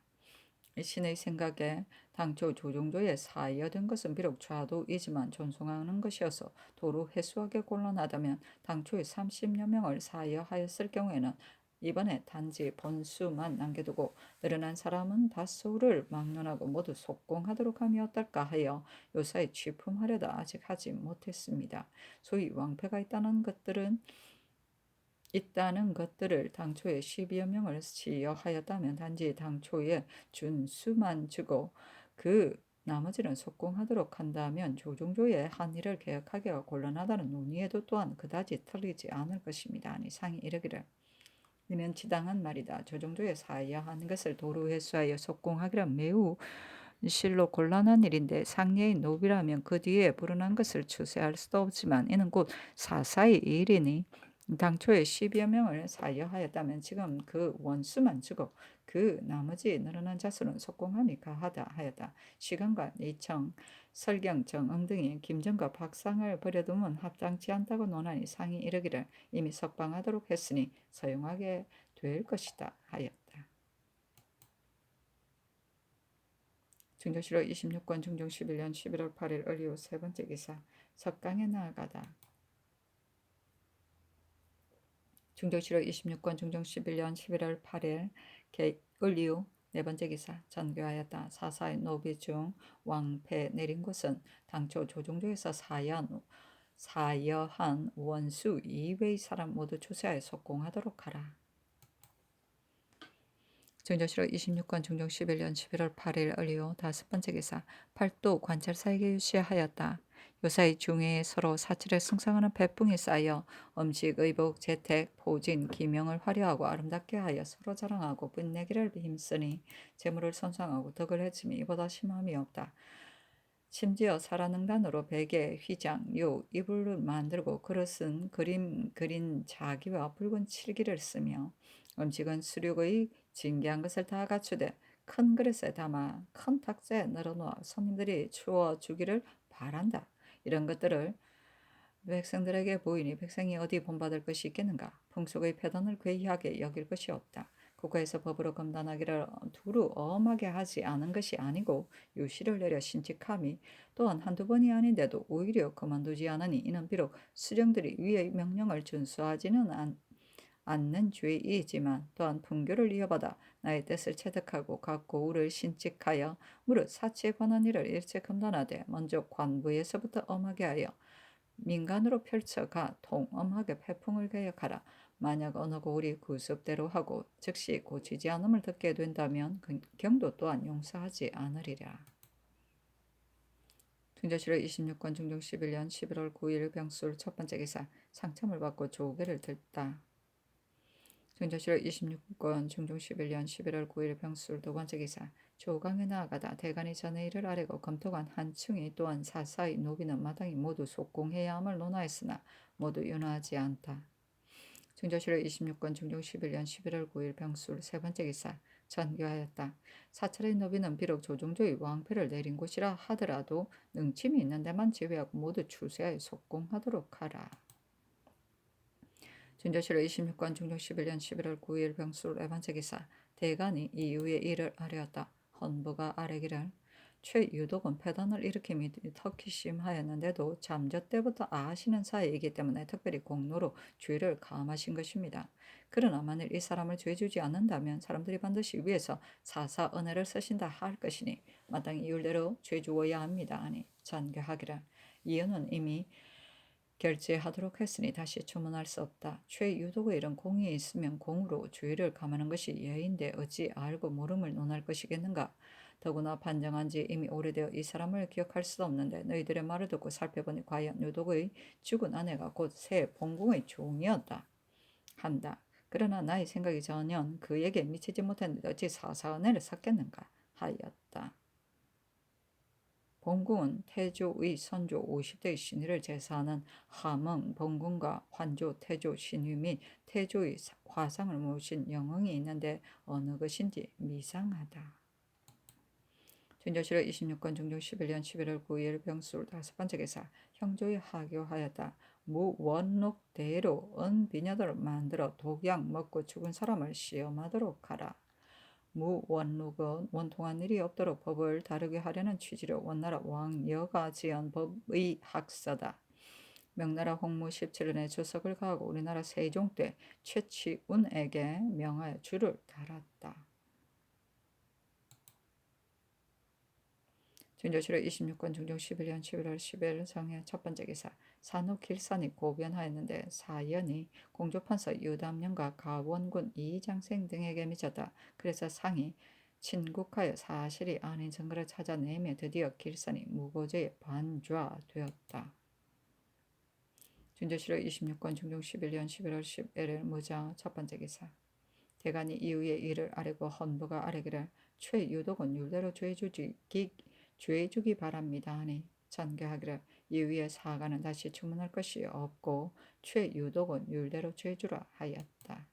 신의 생각에 당초 조종조의 사이어된 것은 비록 좌도이지만 존속하는 것이어서 도로 회수하기 곤란하다면 당초에 30여 명을 사이어하였을 경우에는 이번에 단지 본수만 남겨두고 늘어난 사람은 다수를 막론하고 모두 속공하도록 함이 어떨까 하여 요사에 취품하려다 아직 하지 못했습니다. 소위 왕패가 있다는 것들을 당초에 12여 명을 시여하였다면 단지 당초에 준수만 주고 그 나머지는 속공하도록 한다면 조종조의 한 일을 개혁하기가 곤란하다는 논의에도 또한 그다지 틀리지 않을 것입니다. 아니 상이 이르기를 이는 지당한 말이다. 조종조의 사야 하는 것을 도로 회수하여 속공하기란 매우 실로 곤란한 일인데 상례의 노비라면 그 뒤에 불어난 것을 추세할 수도 없지만 이는 곧 사사의 일이니 당초에 10여 명을 사여하였다면 지금 그 원수만 주고 그 나머지 늘어난 자수는 속공함이 가하다 하였다. 시간과 이청, 설경, 정응 등이 김정과 박상을 버려두면 합당치 않다고 논하니 상이 이르기를 이미 석방하도록 했으니 서용하게 될 것이다 하였다. 중조실록 26권 중종 11년 11월 8일 을이후 세 번째 기사 석강에 나아가다. 중조실록 26권 중종 11년 11월 8일 을이후 네 번째 기사 전교하였다. 사사의 노비 중 왕패 내린 곳은 당초 조종조에서 사여한 원수 이외의 사람 모두 추세하여 속공하도록 하라. 중조실록 26권 중종 11년 11월 8일 을이후 다섯 번째 기사 팔도 관찰사에게 유시하였다. 요사이 중에 서로 사치를 승상하는 배풍이 쌓여 음식, 의복, 재택, 보진, 기명을 화려하고 아름답게 하여 서로 자랑하고 뽐내기를 힘쓰니 재물을 손상하고 덕을 해치미 이보다 심함이 없다. 심지어 사라능단으로 베개, 휘장, 요, 이불을 만들고 그릇은 그림 그린 자기와 붉은 칠기를 쓰며 음식은 수륙의 진귀한 것을 다 갖추되 큰 그릇에 담아 큰 탁자에 널어놓아 손님들이 추워 주기를 바란다. 이런 것들을 백성들에게 보이니 백성이 어디 본받을 것이 있겠는가? 풍속의 패단을 괴이하게 여길 것이 없다. 국가에서 법으로 검단하기를 두루 엄하게 하지 않은 것이 아니고 유시를 내려 신칙함이 또한 한두 번이 아닌데도 오히려 그만두지 않으니 이는 비록 수령들이 위의 명령을 준수하지는 않는 죄이지만 또한 분교를 이어받아 나의 뜻을 체득하고 각 고우를 신칙하여 무릇 사치에 관한 일을 일체 검단하되 먼저 관부에서부터 엄하게 하여 민간으로 펼쳐가 통엄하게 패풍을 개혁하라. 만약 어느 고울이 구습대로 하고 즉시 고치지 않음을 듣게 된다면 그 경도 또한 용서하지 않으리라. 중조실록 26권 중종 11년 11월 9일 병술 첫 번째 기사 상참을 받고 조계를 들다. 중조실록 26권 중종 11년 11월 9일 병술 두 번째 기사 조강에 나아가다 대간이 전의 일을 아뢰고 검토관 한층이 또한 사사의 노비는 마땅히 모두 속공해야 함을 논하였으나 모두 윤하지 않다. 중조실록 26권 중종 11년 11월 9일 병술 세 번째 기사 전교하였다. 사찰의 노비는 비록 조종조의 왕패를 내린 곳이라 하더라도 능침이 있는 데만 제외하고 모두 추세하여 속공하도록 하라. 중조실록 26권 중종 11년 11월 9일 병술 네 번째 기사 대간이 이후의 일을 아뢰었다. 헌부가 아뢰기를 최유독은 패단을 일으킴이 터키심하였는데도 잠저 때부터 아시는 사이이기 때문에 특별히 공로로 죄를 가함하신 것입니다. 그러나 만일 이 사람을 죄주지 않는다면 사람들이 반드시 위에서 사사 은혜를 쓰신다 할 것이니 마땅히 율대로 죄주어야 합니다. 아니 전교하기를 이유는 이미 결제하도록 했으니 다시 주문할 수 없다. 최유독의 이런 공이 있으면 공으로 주의를 감하는 것이 예인데 어찌 알고 모름을 논할 것이겠는가. 더구나 반정한 지 이미 오래되어 이 사람을 기억할 수도 없는데 너희들의 말을 듣고 살펴보니 과연 유독의 죽은 아내가 곧 새 봉궁의 종이었다 한다. 그러나 나의 생각이 전혀 그에게 미치지 못했는데 어찌 사사은혜를 샀겠는가 하였다. 봉궁은 태조의 선조 50대의 신의를 제사하는 함흥 봉궁과 환조 태조 신위 및 태조의 화상을 모신 영흥이 있는데 어느 것인지 미상하다. 준조실록 26권 중종 11년 11월 9일 병술 5번째 기사 형조에 하교하였다. 무원록대로 은비녀들을 만들어 독약 먹고 죽은 사람을 시험하도록 하라. 무원록은 원통한 일이 없도록 법을 다르게 하려는 취지로 원나라 왕여가 지은 법의 학서다. 명나라 홍무 17년에 주석을 가하고 우리나라 세종 때 최치운에게 명하여 줄을 달았다. 준조실록 26권 중종 11년 11월 10일 정해 첫번째 기사 산후 길산이 고변하였는데 사연이 공조판서 유담령과 가원군 이장생 등에게 미쳤다. 그래서 상이 친국하여 사실이 아닌 증거를 찾아내며 드디어 길산이 무고죄에 반좌되었다. 준조실록 26권 중종 11년 11월 11일 무자 첫번째 기사 대간이 이후의 일을 아뢰고 헌부가 아뢰기를 최유독은 율대로 죄주기 바랍니다 하니 전개하기를 이후에 사가는 다시 주문할 것이 없고 최유독은 율대로 죄주라 하였다.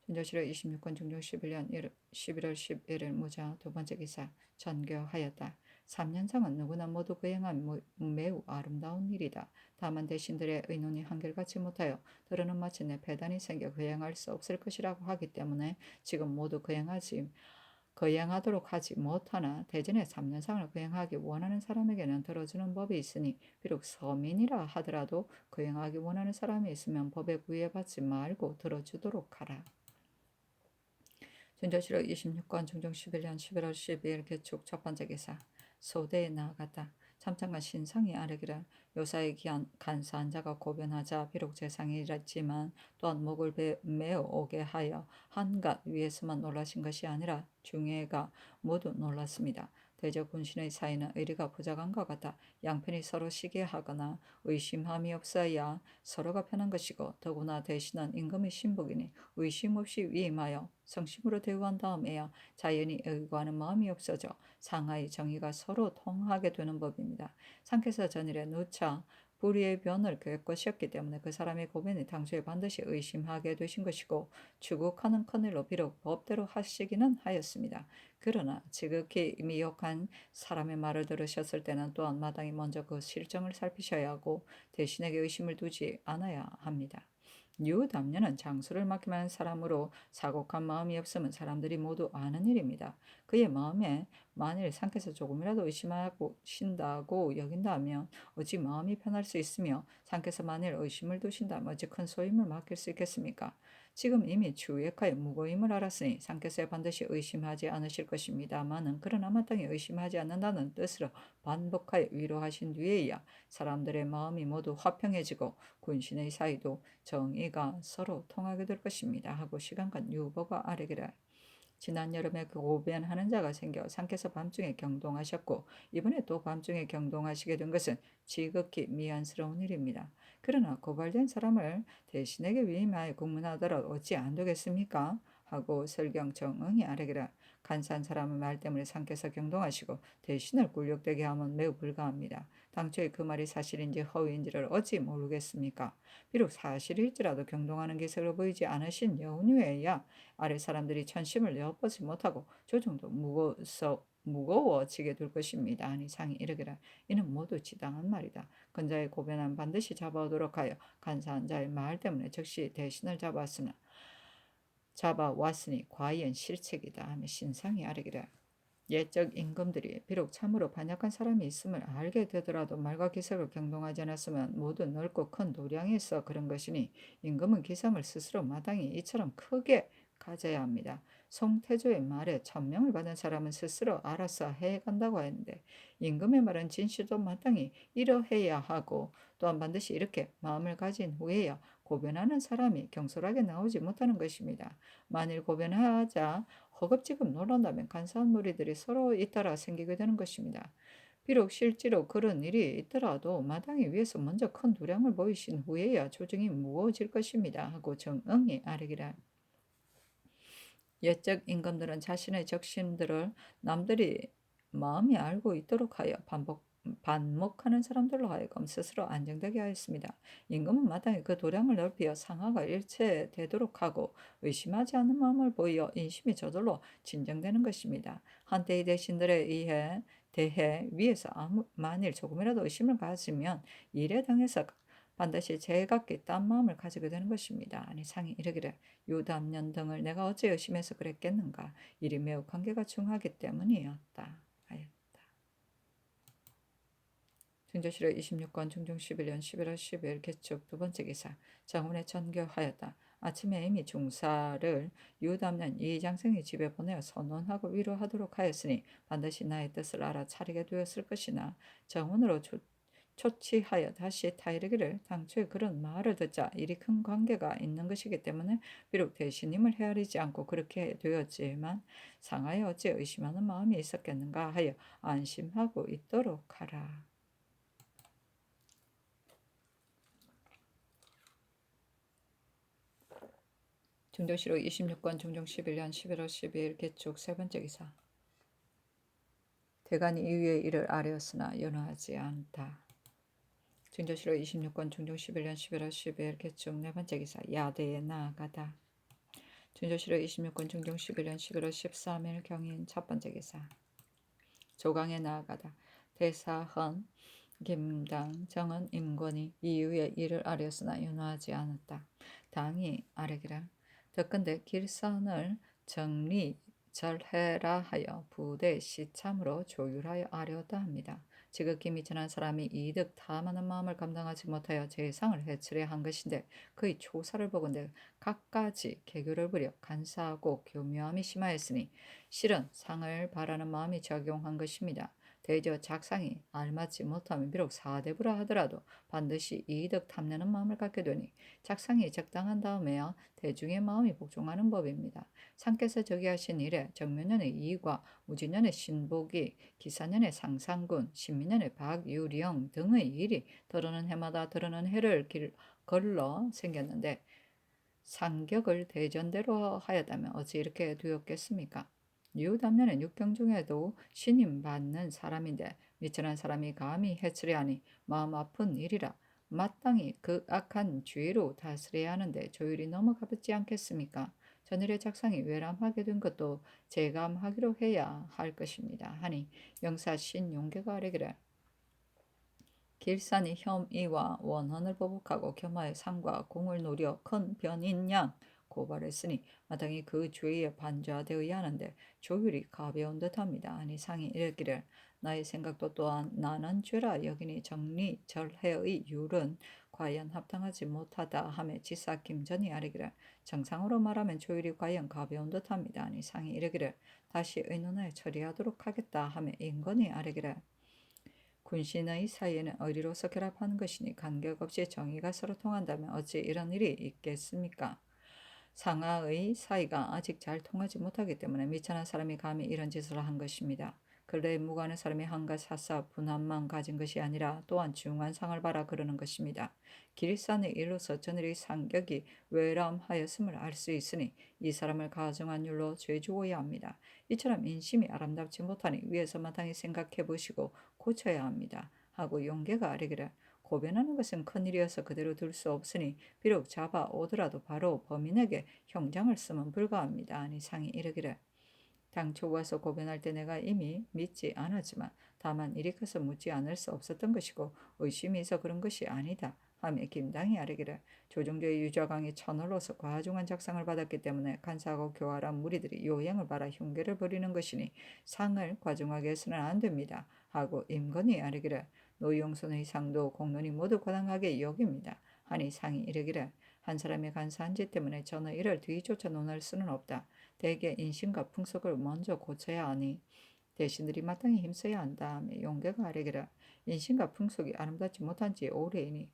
준조실록 26권 중종 11년 11월 11일 무자 두번째 기사 전교하였다. 3년상은 누구나 모두 거행한 매우 아름다운 일이다. 다만 대신들의 의논이 한결같이 못하여 더러는 마침내 배단이 생겨 거행할 수 없을 것이라고 하기 때문에 지금 모두 거행하도록 하지 못하나 대전에 3년상을 거행하기 원하는 사람에게는 들어주는 법이 있으니 비록 서민이라 하더라도 거행하기 원하는 사람이 있으면 법에 구애받지 말고 들어주도록 하라. 준조실록 26권 중종 11년 11월 12일 개축 첫번째 기사 소대에 나아갔다. 참찬과 신상이 아뢰기를 요사의 간사한 자가 고변하자 비록 재상이랬지만 또한 목을 메어 오게 하여 한갓 위에서만 놀라신 것이 아니라 중예가 모두 놀랐습니다. 대저 군신의 사이는 의리가 부족한 것 같아 양편이 서로 시기하거나 의심함이 없어야 서로가 편한 것이고 더구나 대신은 임금의 신복이니 의심 없이 위임하여 성심으로 대우한 다음에야 자연히 의거하는 마음이 없어져 상하의 정의가 서로 통하게 되는 법입니다. 상께서 전일에 누차 불의의 변을 겪으셨기 때문에 그 사람의 고변이 당초에 반드시 의심하게 되신 것이고 추국하는 큰일로 비록 법대로 하시기는 하였습니다. 그러나 지극히 미혹한 사람의 말을 들으셨을 때는 또한 마땅히 먼저 그 실정을 살피셔야 하고 대신에게 의심을 두지 않아야 합니다. 유담녀는 장수를 맡기만 한 사람으로 사곡한 마음이 없으면 사람들이 모두 아는 일입니다. 그의 마음에 만일 상께서 조금이라도 의심하고 신다고 여긴다면 어찌 마음이 편할 수 있으며 상께서 만일 의심을 두신다면 어찌 큰 소임을 맡길 수 있겠습니까? 지금 이미 추액하여 무고임을 알았으니 상께서 반드시 의심하지 않으실 것입니다마는 그러나 마땅히 의심하지 않는다는 뜻으로 반복하여 위로하신 뒤에야 사람들의 마음이 모두 화평해지고 군신의 사이도 정의가 서로 통하게 될 것입니다. 하고 시간간 유보가 아뢰기를 지난 여름에 그 고변하는 자가 생겨 상께서 밤중에 경동하셨고 이번에 또 밤중에 경동하시게 된 것은 지극히 미안스러운 일입니다. 그러나 고발된 사람을 대신에게 위임하여 국문하더라도 어찌 안 되겠습니까? 하고 설경정응이 아뢰기를 간사한 사람의 말 때문에 상께서 경동하시고 대신을 굴욕되게 하면 매우 불가합니다. 당초에 그 말이 사실인지 허위인지를 어찌 모르겠습니까? 비록 사실일지라도 경동하는 기색을 보이지 않으신 연후에야 아래 사람들이 천심을 엿보지 못하고 저 정도 무거워지게 될 것입니다. 아니 상이 이르기를 이는 모두 지당한 말이다. 근자의 고변은 반드시 잡아오도록 하여 간사한 자의 말 때문에 즉시 대신을 잡아왔으니 과연 실책이다 하며 신상이 아뢰기를 옛적 임금들이 비록 참으로 반역한 사람이 있음을 알게 되더라도 말과 기색을 경동하지 않았으면 모두 넓고 큰 도량이 있어 그런 것이니 임금은 기성을 스스로 마땅히 이처럼 크게 가져야 합니다. 송태조의 말에 천명을 받은 사람은 스스로 알아서 해간다고 했는데 임금의 말은 진실도 마땅히 이러해야 하고 또한 반드시 이렇게 마음을 가진 후에야 고변하는 사람이 경솔하게 나오지 못하는 것입니다. 만일 고변하자 허겁지겁 놀란다면 간사한 무리들이 서로 잇따라 생기게 되는 것입니다. 비록 실제로 그런 일이 있더라도 마땅히 위에서 먼저 큰 두량을 보이신 후에야 조정이 무거워질 것입니다. 하고 정응히 아뢰기라. 옛적 임금들은 자신의 적신들을 남들이 마음이 알고 있도록 하여 반목하는 사람들로 하여금 스스로 안정되게 하였습니다. 임금은 마땅히 그 도량을 넓혀 상하가 일체되도록 하고 의심하지 않는 마음을 보여 인심이 저절로 진정되는 것입니다. 한때의 대신들에 대해 위에서 만일 조금이라도 의심을 가지면 일에 당해서 반드시 제각기 딴 마음을 가지게 되는 것입니다. 아니 상이 이르기를 유담년 등을 내가 어찌 의심해서 그랬겠는가. 일이 매우 관계가 중하기 때문이었다. 하였다. 중조실록 26권 중종 11년 11월 10일 개축 두 번째 기사. 장훈에 전교하였다. 아침에 이미 중사를 유담년 이장생의 집에 보내어 선언하고 위로하도록 하였으니 반드시 나의 뜻을 알아 차리게 되었을 것이나 정훈으로 초치하여 다시 타이르기를 당초에 그런 말을 듣자 일이 큰 관계가 있는 것이기 때문에 비록 대신임을 헤아리지 않고 그렇게 되었지만 상하에 어찌 의심하는 마음이 있었겠는가 하여 안심하고 있도록 하라. 중조실록 26권 중종 11년 11월 12일 개축 세 번째 기사. 대간이 이위의 일을 아뢰었으나 연호하지 않다. 중조실록 26권 중종 11년 11월 12일 개축 네 번째 기사. 야대에 나아가다. 중조실록 26권 중종 11년 11월 13일 경인 첫 번째 기사. 조강에 나아가다. 대사헌 김당 정은 임권이 이유의 일을 아뢰었으나 연호하지 않았다. 당이 아뢰기라. 더건대 길선을 정리 절해라 하여 부대 시참으로 조율하여 아뢰었다 합니다. 지극히 미천한 사람이 이득 탐하는 마음을 감당하지 못하여 재상을 해치려 한 것인데 그의 초사를 보건대 갖가지 개교를 부려 간사하고 교묘함이 심하였으니 실은 상을 바라는 마음이 작용한 것입니다. 대저 작상이 알맞지 못하면 비록 사대부라 하더라도 반드시 이득 탐내는 마음을 갖게 되니 작상이 적당한 다음에야 대중의 마음이 복종하는 법입니다. 상께서 저기하신 일에 정묘년의 이의과 무진년의 신복이, 기사년의 상상군, 신민년의 박유령 등의 일이 들어는 해마다 들어는 해를 걸러 생겼는데 상격을 대전대로 하였다면 어찌 이렇게 되었겠습니까? 유담년은 육경 중에도 신임 받는 사람인데 미천한 사람이 감히 해치려 하니 마음 아픈 일이라 마땅히 그 악한 죄로 다스려야 하는데 조율이 너무 가볍지 않겠습니까? 전일의 작상이 외람하게 된 것도 재감하기로 해야 할 것입니다. 하니 영사 신용계가 아뢰기를 길산이 혐의와 원한을 보복하고 겸하여 상과 공을 노려 큰 변인 양 고발했으니 마땅히 그 죄에 반주하되어야 하는데 조율이 가벼운 듯합니다. 아니 상이 이르기를 나의 생각도 또한 나는 죄라 여기니 정리 절해의 율은 과연 합당하지 못하다 하며 지사 김전이 아뢰기를 정상으로 말하면 조율이 과연 가벼운 듯합니다. 아니 상이 이르기를 다시 의논하여 처리하도록 하겠다 하며 인건이 아뢰기를 군신의 사이에는 의리로서 결합하는 것이니 간격없이 정의가 서로 통한다면 어찌 이런 일이 있겠습니까? 상하의 사이가 아직 잘 통하지 못하기 때문에 미천한 사람이 감히 이런 짓을 한 것입니다. 근래에 무관한 사람이 한갓 사사 분함만 가진 것이 아니라 또한 중한 상을 바라 그러는 것입니다. 길산의 일로서 전일의 상격이 외람하였음을 알 수 있으니 이 사람을 가정한 율로 죄주어야 합니다. 이처럼 인심이 아름답지 못하니 위에서 마땅히 생각해 보시고 고쳐야 합니다. 하고 용계가 아뢰기를 고변하는 것은 큰일이어서 그대로 둘 수 없으니 비록 잡아 오더라도 바로 범인에게 형장을 쓰면 불가합니다. 아니 상이 이르기를 당초 와서 고변할 때 내가 이미 믿지 않았지만 다만 이리 커서 묻지 않을 수 없었던 것이고 의심이 있어 그런 것이 아니다. 하며 김당이 아뢰기를 조정조의 유좌강이 천홀로서 과중한 작상을 받았기 때문에 간사하고 교활한 무리들이 요행을 바라 흉계를 벌이는 것이니 상을 과중하게 해서는 안 됩니다. 하고 임건이 아뢰기를 노용선의 상도 공론이 모두 과당하게 여깁니다. 하니 상이 이르기를 한 사람이 간사한 짓 때문에 저는 이를 뒤쫓아 논할 수는 없다. 대개 인심과 풍속을 먼저 고쳐야 하니 대신들이 마땅히 힘써야 한다 하며 용계가 아뢰기를 인심과 풍속이 아름답지 못한 지 오래이니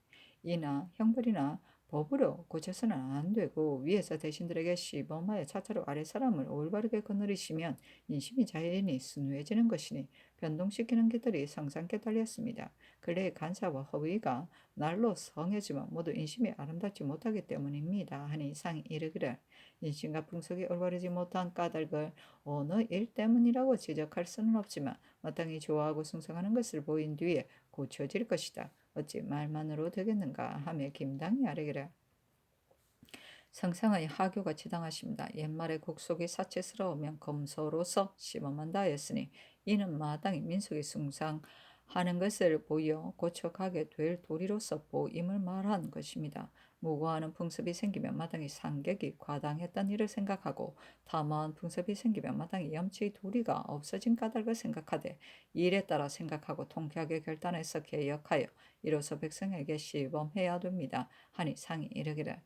이나 형벌이나 법으로 고쳐서는 안 되고 위에서 대신들에게 시범하여 차차로 아래 사람을 올바르게 거느리시면 인심이 자연히 순수해지는 것이니 변동시키는 게들이 성상께 달렸습니다. 근래의 간사와 허위가 날로 성해지면 모두 인심이 아름답지 못하기 때문입니다. 하니 이상이 이르기를 인심과 풍속이 올바르지 못한 까닭을 어느 일 때문이라고 지적할 수는 없지만 마땅히 좋아하고 숭상하는 것을 보인 뒤에 고쳐질 것이다. 어찌 말만으로 되겠는가 하며 김당이 아뢰기를 성상의 하교가 지당하십니다. 옛말에 곡속이 사치스러우면 검소로서 시범한다 하였으니 이는 마땅히 민속이 숭상하는 것을 보여 고쳐가게 될 도리로서 보임을 말한 것입니다. 무고하는 풍습이 생기면 마땅히 상객이 과당했던 일을 생각하고 탐하한 풍습이 생기면 마땅히 염치의 도리가 없어진 까닭을 생각하되 일에 따라 생각하고 통쾌하게 결단해서 개혁하여 이로써 백성에게 시범해야 됩니다. 하니 상이 이르기를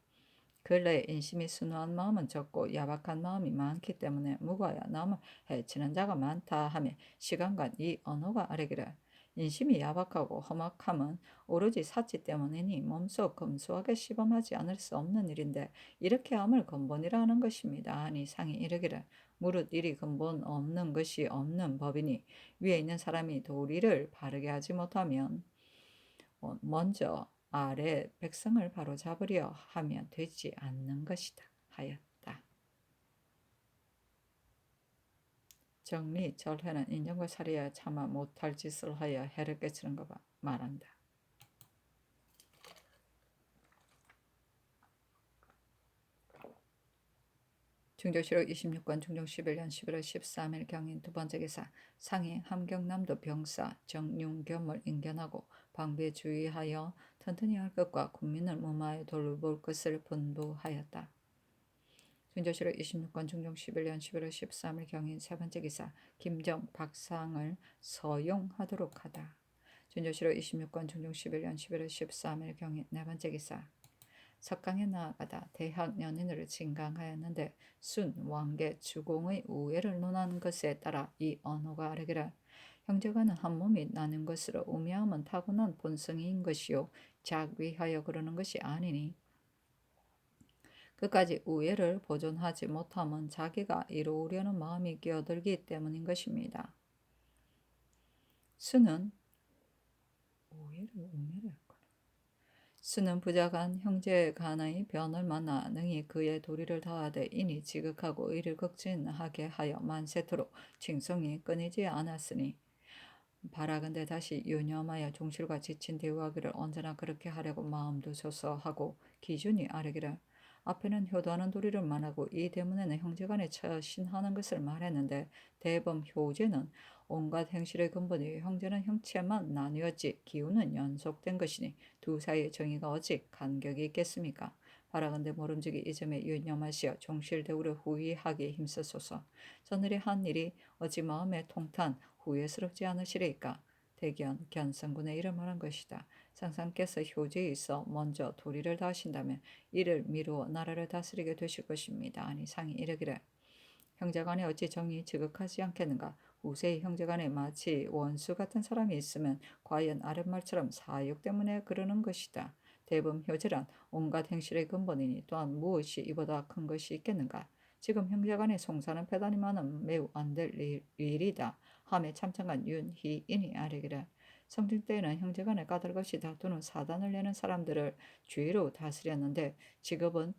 근래에 인심이 순수한 마음은 적고 야박한 마음이 많기 때문에 무고하여 남을 해치는 자가 많다 하며 시간간 이 언어가 아뢰기를 인심이 야박하고 험악함은 오로지 사치 때문이니 몸소 검소하게 시범하지 않을 수 없는 일인데 이렇게 함을 근본이라 하는 것입니다. 하니 상이 이르기를 무릇 일이 근본 없는 것이 없는 법이니 위에 있는 사람이 도리를 바르게 하지 못하면 먼저 아래 백성을 바로잡으려 하면 되지 않는 것이다 하였다. 정리 절해는 인정과 살해야 차마 못할 짓을 하여 해를 끼치는 거 말한다. 중조실록 26권 중종 11년 11월 13일 경인 두 번째 기사 상이 함경남도 병사 정윤겸을 인견하고 방비에 주의하여 튼튼히 할 것과 국민을 무마하여 돌볼 것을 분부하였다. 중조실록 26권 중종 11년 11월 13일 경인 세 번째 기사 김정 박상을 서용하도록 하다. 중조실록 26권 중종 11년 11월 13일 경인 네 번째 기사 석강에 나아가다 대학 연인을 진강하였는데 순 왕계 주공의 우애를 논하는 것에 따라 이 언어가 아뢰기를 형제간은 한 몸이 나는 것으로 우매함은 타고난 본성인 것이요 작위하여 그러는 것이 아니니 끝까지 우애를 보존하지 못함은 자기가 이루려는 마음이 끼어들기 때문인 것입니다. 수는 수는 부자간 형제 간의 변을 만나 능히 그의 도리를 다하되 이니 지극하고 의를 극진하게 하여 만세토록 칭송이 끊이지 않았으니 바라건대 다시 유념하여 종실과 지친 대우하기를 언제나 그렇게 하려고 마음 두소서 하고 기준이 아뢰기를 앞에는 효도하는 도리를 말하고 이 대문에는 형제간에 처신하는 것을 말했는데 대범 효제는 온갖 행실의 근본이 형제는 형체만 나뉘었지 기운은 연속된 것이니 두 사이의 정의가 어찌 간격이 있겠습니까? 바라건대 모름지기 이 점에 유념하시어 종실 대우를 후의하기 힘쓰소서. 저늘의 한 일이 어찌 마음에 통탄 후회스럽지 않으시리까? 대견 견성군의 일을 말한 것이다. 상상께서 효제에 있어 먼저 도리를 다하신다면 이를 미루어 나라를 다스리게 되실 것입니다. 아니 상이 이르기를 형제간에 어찌 정이 지극하지 않겠는가? 후세의 형제간에 마치 원수 같은 사람이 있으면 과연 아랫말처럼 사욕 때문에 그러는 것이다. 대범 효제란 온갖 행실의 근본이니 또한 무엇이 이보다 큰 것이 있겠는가? 지금 형제간에 송사는 패단이 많은 매우 안 될 일이다. 함에 참청한 윤희인이 아뢰기를 성중 때에는 형제간에 까닭없이 다투는 사단을 내는 사람들을 죄로 다스렸는데 지금은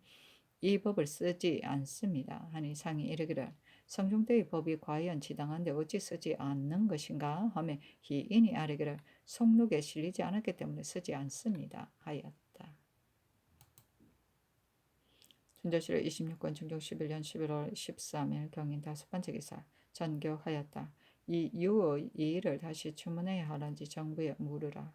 이 법을 쓰지 않습니다. 하니 상이 이르기를 성중 때의 법이 과연 지당한데 어찌 쓰지 않는 것인가 하며 희인이 아뢰기를 속록에 실리지 않았기 때문에 쓰지 않습니다. 하였다. 준조실록 26권 중종 11년 11월 13일 경인 다섯 번째 기사 전교하였다. 이 유의 이 일을 다시 추문해야 하는지 정부에 물으라.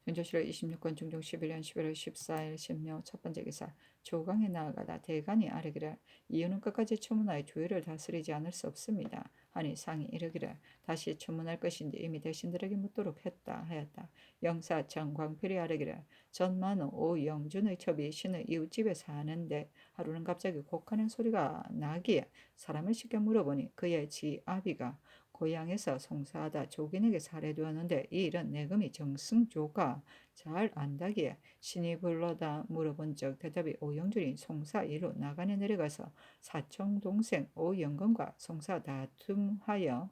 전조실록 26권 중종 11년 11월 14일 신묘 첫 번째 기사. 조강에 나아가다 대간이 아뢰기를 이유는 끝까지 추문하여 조의를 다스리지 않을 수 없습니다. 하니 상이 이르기를 다시 추문할 것인지 이미 대신들에게 묻도록 했다 하였다. 영사 정광필이 아뢰기를 전만우 오영준의 첩이 신의 이웃집에 사는데 하루는 갑자기 곡하는 소리가 나기에 사람을 시켜 물어보니 그의 지 아비가 고향에서 송사하다 조긴에게 살해되었는데 이 일은 내금이 정승조가 잘 안다기에 신이 불러다 물어본 적 대답이 오영준이 송사 이로 나간에 내려가서 사촌 동생 오영건과 송사 다툼하여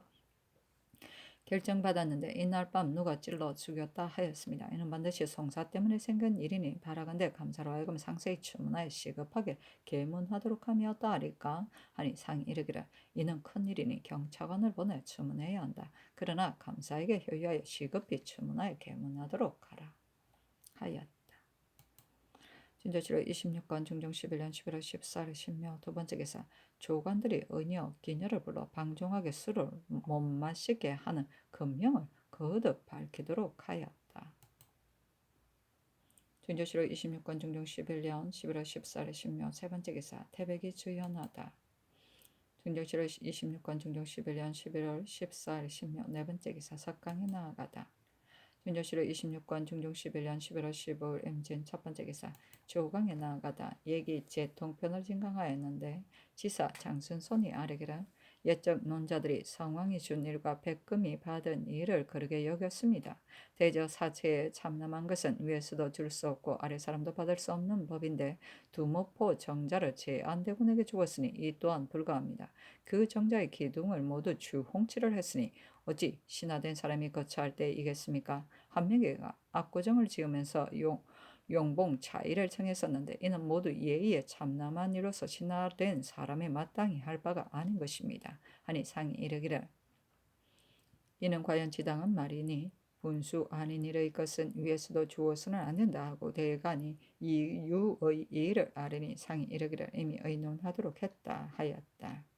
결정받았는데 이날 밤 누가 찔러 죽였다 하였습니다. 이는 반드시 송사 때문에 생긴 일이니 바라건대 감사로 하여금 상세히 추문하여 시급하게 계문하도록 함이었다 하리까 하니 상이 이르기를 이는 큰일이니 경찰관을 보내 추문해야 한다. 그러나 감사에게 효유하여 시급히 추문하여 계문하도록 하라 하였다. 진조실록 26권 중종 11년 11월 14일 신묘 두 번째 기사. 조관들이 의녀 기녀를 불러 방종하게 술을 못 마시게 하는 금령을 거듭 밝히도록 하였다. 진조실록 26권 중종 11년 11월 14일 신묘 세 번째 기사. 태백이 주연하다. 진조실록 26권 중종 11년 11월 14일 신묘 네 번째 기사. 석강에 나아가다. 진조실록 26권 중종 11년 11월 15일 임진 첫 번째 기사. 조강에 나아가다 얘기 재통편을 진강하였는데 지사 장순손이 아뢰기를 옛적 논자들이 성왕이 준 일과 백금이 받은 일을 그르게 여겼습니다. 대저 사체에 참남한 것은 위에서도 줄 수 없고 아래 사람도 받을 수 없는 법인데 두모포 정자를 제안대군에게 주었으니 이 또한 불가합니다. 그 정자의 기둥을 모두 주홍치를 했으니 어찌 신하된 사람이 거처할 때 이겠습니까? 한 명이가 압구정을 지으면서 용봉 차이를 청했었는데 이는 모두 예의에 참남한 이로서 신하된 사람이 마땅히 할 바가 아닌 것입니다. 하니 상이 이르기를 이는 과연 지당한 말이니 분수 아닌 일의 것은 위에서도 주어서는 안 된다 하고 대간이 이유의 일을 아뢰니 상이 이르기를 이미 의논하도록 했다 하였다.